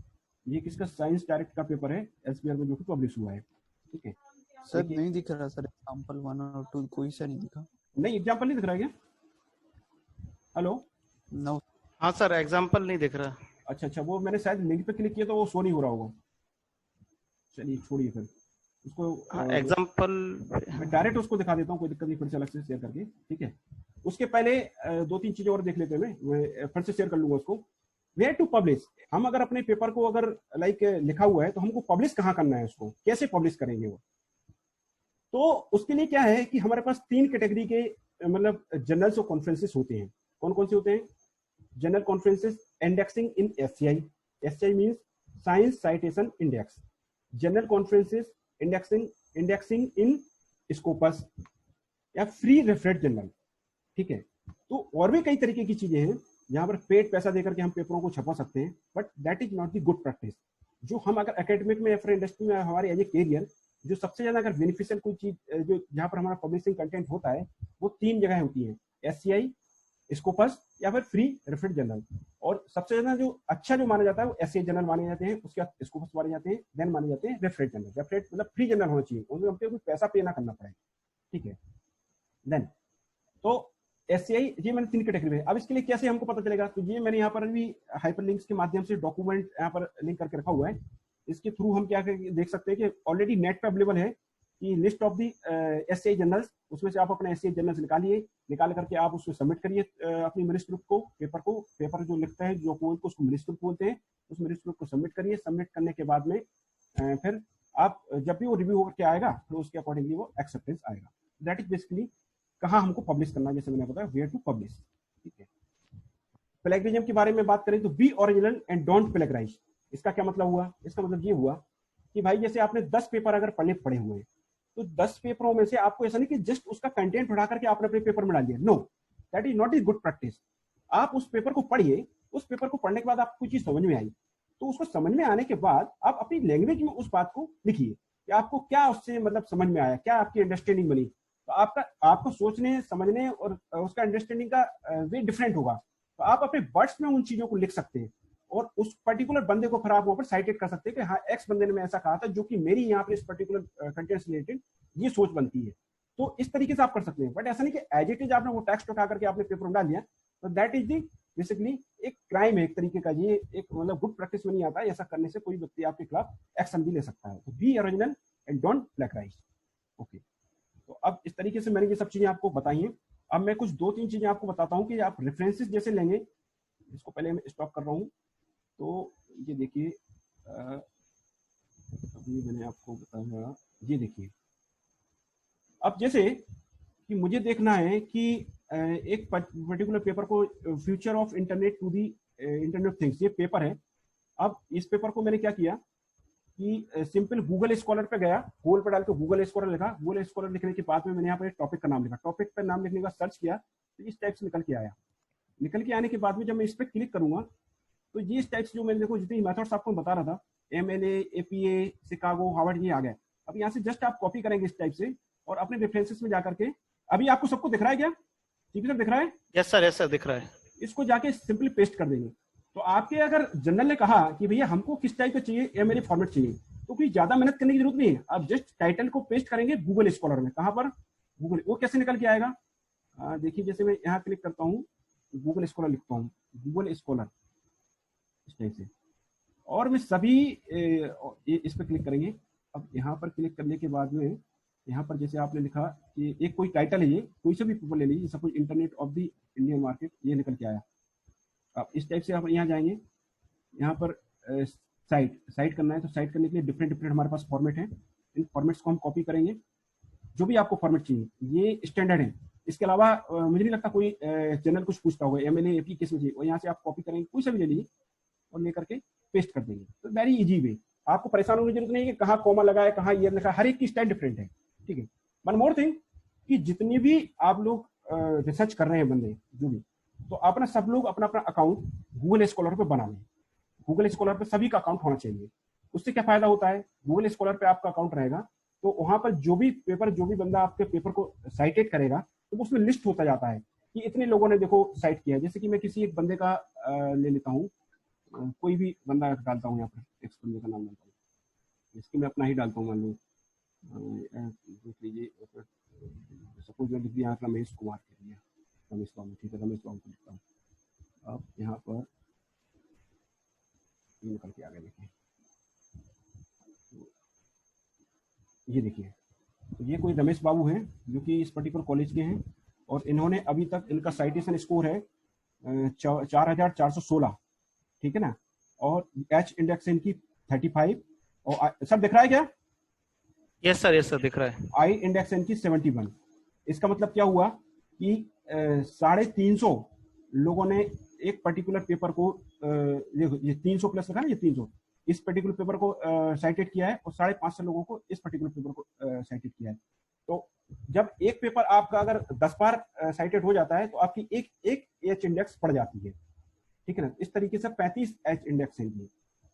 ये किसका, साइंस डायरेक्ट का पेपर है, SBR में जो कि पब्लिश हुआ है। ठीक है सर, नहीं दिख रहा सर, एग्जांपल 1 और 2 कोई सा नहीं दिखा। नहीं, एग्जांपल नहीं दिख रहा है क्या? Hello, no. हाँ सर, एग्जांपल नहीं दिख रहा। अच्छा अच्छा, वो मैंने शायद लिंक पे क्लिक किया तो वो शो नहीं हो रहा होगा। चलिए छोड़िए फिर उसको, एग्जांपल मैं डायरेक्ट उसको दिखा देता हूँ, कोई दिक्कत नहीं, फिर से अलग से शेयर करके। ठीक है, उसके पहले दो तीन चीजें और देख लेते हैं, मैं फिर से शेयर कर लूंगा उसको। वेयर टू पब्लिश, हम अगर अपने पेपर को अगर लाइक लिखा हुआ है तो हमको पब्लिश कहाँ करना है, उसको कैसे पब्लिश करेंगे वो। तो उसके लिए क्या है कि हमारे पास 3 कैटेगरी के मतलब जर्नल्स और कॉन्फ्रेंसेस होते हैं। कौन कौन से होते हैं? General conferences indexing in SCI, SCI means science citation index. General conferences indexing in Scopus या फ्री रेफरेंस जर्नल। ठीक है, तो और भी कई तरीके की चीजें हैं जहां पर पेड पैसा देकर के हम पेपरों को छपा सकते हैं, but that is not the good practice. जो हम अगर एकेडमिक में या फिर इंडस्ट्री में हमारे एज ए कैरियर, जो सबसे ज्यादा अगर बेनिफिशियल कोई चीज जो जहां पर हमारा पब्लिशिंग कंटेंट होता है, वो 3 जगह होती है, SCI, स्कोपस या फिर फ्री रेफरेंस जर्नल। और सबसे ज्यादा जो अच्छा जो माना जाता है वो SCI जर्नल माने जाते हैं, उसके बाद स्कोपस माने जाते हैं, देन माने जाते हैं रेफरेंस जर्नल। रेफरेंस मतलब फ्री जर्नल होना चाहिए, उनमें हमको कोई पैसा पे ना करना पड़े। ठीक है, देन तो SCI, ये मैंने 3 कैटेगरी में। अब इसके लिए कैसे हमको पता चलेगा, तो ये मैंने यहाँ पर भी हाइपरलिंक्स के माध्यम से डॉक्यूमेंट यहाँ पर लिंक करके रखा हुआ है। इसके थ्रू हम क्या देख सकते हैं कि ऑलरेडी नेट पे अवेलेबल है कि list of the SCI journals, उसमें से आप अपने SCI जर्नल्स निकालिए, निकाल करके आप उसको सबमिट करिए अपनी मैन्युस्क्रिप्ट को, पेपर जो लिखता है जो को उसको मैन्युस्क्रिप्ट बोलते हैं, उस मैन्युस्क्रिप्ट को सबमिट करिए। सबमिट करने के बाद में फिर आप जब भी वो रिव्यू करके आएगा तो उसके अकॉर्डिंगली वो एक्सेप्टेंस आएगा। दैट इज बेसिकली कहाँ हमको पब्लिश करना है, जैसे मैंने बताया वेयर टू पब्लिश। ठीक है, प्लेगरिज्म के बारे में बात करें तो B original and don't plagiarise. इसका क्या मतलब हुआ? इसका मतलब ये हुआ कि भाई जैसे आपने 10 पेपर अगर पढ़े हुए हैं, तो 10 पेपरों में से आपको ऐसा नहीं कि जस्ट उसका कंटेंट उठा करके आपने अपने पेपर में डाल दिया। No, that is not is good practice. आप उस पेपर को पढ़िए, उस पेपर को पढ़ने के बाद आपको कोई चीज समझ में आई, तो उसको समझ में आने के बाद आप अपनी लैंग्वेज में उस बात को लिखिए कि आपको क्या उससे मतलब समझ में आया, क्या आपकी अंडरस्टैंडिंग बनी। तो आपको सोचने समझने और उसका अंडरस्टैंडिंग का वे डिफरेंट होगा। तो आप अपने वर्ड्स में उन चीजों को लिख सकते हैं और उस पर्टिकुलर बंदे को फिर आप वहां पर साइटेड कर सकते हैं कि हाँ, एक्स बंदे ने मैं ऐसा कहा था, जो कि मेरी यहाँ पर इस पर्टिकुलर कंटेंट से रिलेटेड ये सोच बनती है। तो इस तरीके से आप कर सकते हैं, बट ऐसा नहीं कि एज इट इज आपने वो टेक्स्ट उठा करके आपने पेपर में डाल दिया। तो दैट इज दी बेसिकली एक क्राइम है एक तरीके का, ये एक मतलब गुड प्रैक्टिस में नहीं आता है। ऐसा करने से कोई व्यक्ति आपके खिलाफ एक्शन भी ले सकता है। तो B original and don't plagiarise. Okay, तो अब इस तरीके से मैंने ये सब चीजें आपको बताई हैं। अब मैं कुछ 2-3 चीजें आपको बताता हूँ कि आप रेफरेंसेस जैसे लेंगे। इसको पहले मैं स्टॉप कर रहा हूँ। तो ये देखिए, अभी मैंने आपको बताया, ये देखिए, अब जैसे कि मुझे देखना है कि एक पर्टिकुलर पेपर को future of internet to the internet things, ये पेपर है। अब इस पेपर को मैंने क्या किया कि सिंपल गूगल स्कॉलर पे गया, गूगल पे डाल के गूगल स्कॉलर लिखा। गूगल स्कॉलर लिखने के बाद में मैंने यहाँ पर एक टॉपिक का नाम लिखा। टॉपिक पर नाम लिखने का सर्च किया तो इस टाइप से निकल के आया। निकल के आने के बाद में जब मैं इस पर क्लिक करूंगा तो ये इस टाइप से जो मैंने देखो जितनी मेथड्स आपको बता रहा था, MLA, APA, शिकागो, हार्वर्ड, ये आ गए। अब यहाँ से जस्ट आप कॉपी करेंगे इस टाइप से और अपने रेफरेंसेस में जाकर के, अभी आपको सबको दिख रहा है क्या? सीपी सर दिख रहा है? यस सर दिख रहा है। इसको जाके सिंपली पेस्ट कर देंगे। तो आपके अगर जनरल ने कहा कि भैया हमको किस टाइप का चाहिए या मेरे फॉर्मेट चाहिए, तो कोई ज्यादा मेहनत करने की जरूरत नहीं है। आप जस्ट टाइटल को पेस्ट करेंगे गूगल स्कॉलर में। कहां पर? गूगल। वो कैसे निकल के आएगा? देखिए जैसे मैं यहाँ क्लिक करता हूँ, गूगल स्कॉलर लिखता हूँ, गूगल स्कॉलर इस टाइप से, और मैं सभी इस पर क्लिक करेंगे। अब यहाँ पर क्लिक करने के बाद में यहाँ पर जैसे आपने लिखा कि एक कोई टाइटल है, ये कोई से भी पेपर ले लीजिए, suppose internet of the Indian market, ये निकल के आया। अब इस टाइप से आप यहाँ जाएंगे, यहाँ पर साइट करना है, तो साइट करने के लिए डिफरेंट हमारे पास फॉर्मेट है। इन फॉर्मेट्स को हम कॉपी करेंगे, जो भी आपको फॉर्मेट चाहिए, ये स्टैंडर्ड है। इसके अलावा मुझे नहीं लगता कोई चैनल कुछ पूछता होगा एमएलए एप्लीकेशन चाहिए, और यहाँ से आप कॉपी करेंगे, कोई सा भी ले लीजिए और लेकर के पेस्ट कर देंगे। तो वेरी इजी वे, आपको परेशान होने की जरूरत नहीं है कि कहाँ कॉमा लगा है, कहाँ ईयर लिखा है, हर एक की स्टाइल डिफरेंट है। ठीक है। वन मोर थिंग कि जितनी भी आप लोग रिसर्च कर रहे हैं बंदे जो भी, तो अपना सब लोग अपना अपना अकाउंट गूगल स्कॉलर पे बना लें। गूगल स्कॉलर पे सभी का अकाउंट होना चाहिए। उससे क्या फायदा होता है? गूगल स्कॉलर पे आपका अकाउंट रहेगा तो वहां पर जो भी बंदा आपके पेपर को साइटेड करेगा तो उसमें लिस्ट होता जाता है कि इतने लोगों ने देखो साइट किया है। जैसे कि मैं किसी एक बंदे का ले लेता हूँ, कोई भी बंदा डालता हूँ, यहाँ पर एक बंदे का नाम डालता हूँ, इसकी मैं अपना ही डालता हूँ, मान लो देख लीजिए, सपोज मैं लिख दिया रमेश कुमार के लिए, रमेश बाबू। ठीक है, रमेश बाबू को लिखता हूँ। अब यहाँ पर ये निकल के आ गया, देखिए ये देखिए, तो ये कोई रमेश बाबू हैं जो कि इस पर्टिकुलर कॉलेज के हैं, और इन्होंने अभी तक इनका साइटेशन स्कोर है 4416। ठीक है ना, और एच इंडेक्स इनकी 35, और सब दिख रहा है क्या? यस सर दिख रहा है। आई इंडेक्स इनकी 71। इसका मतलब क्या हुआ कि 350 लोगों ने एक पर्टिकुलर पेपर को, ये 300 प्लस रखा ना, ये 300 इस पर्टिकुलर पेपर को साइटेड किया है, और 550 लोगों को इस पर्टिकुलर पेपर को साइटेड किया है। तो जब एक पेपर आपका अगर 10 बार साइटेड हो जाता है तो आपकी एक एच इंडेक्स बढ़ जाती है। ठीक है ना, इस तरीके से 35 एच इंडेक्स है।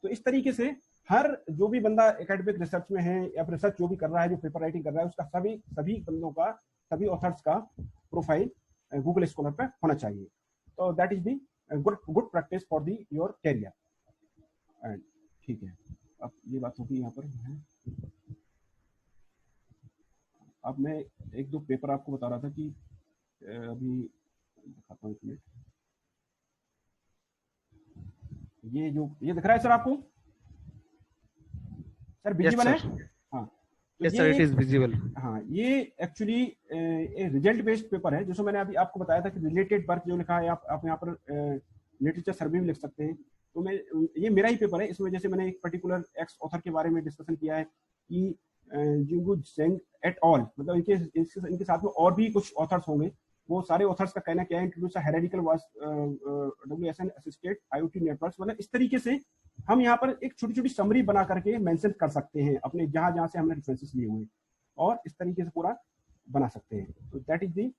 तो इस तरीके से हर जो भी बंदा एकेडमिक रिसर्च में है या रिसर्च जो भी कर रहा है, जो पेपर राइटिंग कर रहा है, उसका सभी बंदों का, सभी ऑथर्स का प्रोफाइल गूगल स्कॉलर पे होना चाहिए। तो that is the good practice for the your career. And ठीक है, अब ये बात होगी यहाँ पर है। अब मैं एक दो पेपर आपको बता रहा था कि अभी दिखाता हूँ, एक मिनट। ये दिख रहा है सर आपको? सर विजिबल है? हाँ, तो yes sir, it is visible. हाँ, ये एक्चुअली रिजल्ट बेस्ड पेपर है, जिसमें मैंने अभी आपको बताया था कि रिलेटेड वर्क जो लिखा है, आप यहाँ पर लिटरेचर सर्वे भी लिख सकते हैं। तो ये मेरा ही पेपर है। इसमें जैसे मैंने एक पर्टिकुलर एक्स ऑथर के बारे में डिस्कशन किया है कि जिंगू जेंग एट ऑल, मतलब इनके साथ में और भी कुछ ऑथर्स होंगे। वो सारे ऑथर्स का कहना क्या है, introduce hierarchical WSN assisted IoT networks. मतलब इस तरीके से हम यहाँ पर एक छोटी छोटी समरी बना करके मेंशन कर सकते हैं अपने जहां से हमने रेफरेंसेस लिए हुए, और इस तरीके से पूरा बना सकते हैं। तो दैट इज दी,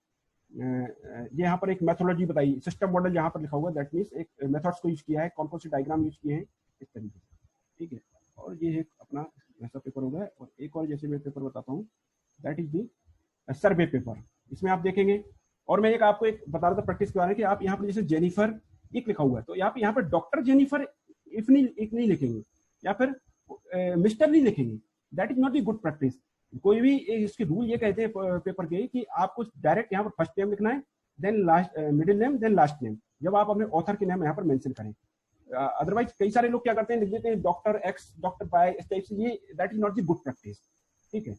ये यहाँ पर एक मेथोडोलॉजी बताई, सिस्टम मॉडल जहाँ पर लिखा हुआ है, दैट मीन्स एक मेथड्स को यूज किया है, कौन कौन से डायग्राम यूज किए हैं, इस तरीके से। ठीक है, और ये एक अपना ऐसा पेपर हो गया। और एक और जैसे मैं पेपर बताता हूँ, that is the survey paper. इसमें आप देखेंगे, और मैं आपको एक बता रहा था प्रैक्टिस के बारे में कि आप यहाँ पर जैसे जेनिफर एक लिखा हुआ है, तो यहाँ पर डॉक्टर जेनिफर इफ नहीं लिखेंगे, या फिर मिस्टर नहीं लिखेंगे, that is not the good practice. कोई भी इसके रूल ये कहते हैं पेपर के कि आपको डायरेक्ट यहाँ पर फर्स्ट नेम लिखना है, then last, middle name, then last name, जब आप अपने ऑथर के नाम यहाँ पर मेंशन करें। अदरवाइज कई सारे लोग क्या करते हैं, लिख देते हैं डॉक्टर एक्स, डॉक्टर वाई, इस टाइप से। ये that is not the good practice. ठीक है,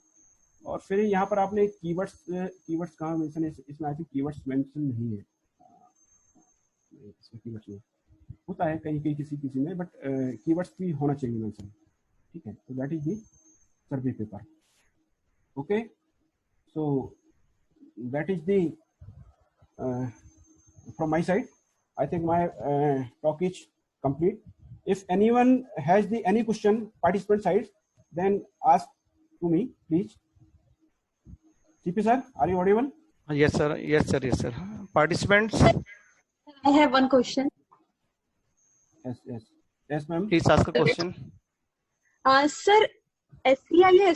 और फिर यहाँ पर आपने कीवर्ड्स कहाँ मेंशन है? इसमें आई थिंक कीवर्ड्स मेंशन नहीं है, इसमें कीवर्ड्स नहीं होता है कहीं किसी में, बट कीवर्ड्स भी होना चाहिए मेंशन। ठीक है, तो that is the survey paper. Okay, so that is the from my side. I think my talk is complete. If anyone has any question, participant side, then ask to me, please. CP sir, are you audible? Yes sir. Participants, I have one question. Yes, ma'am. please ask a question. Sir, SCI है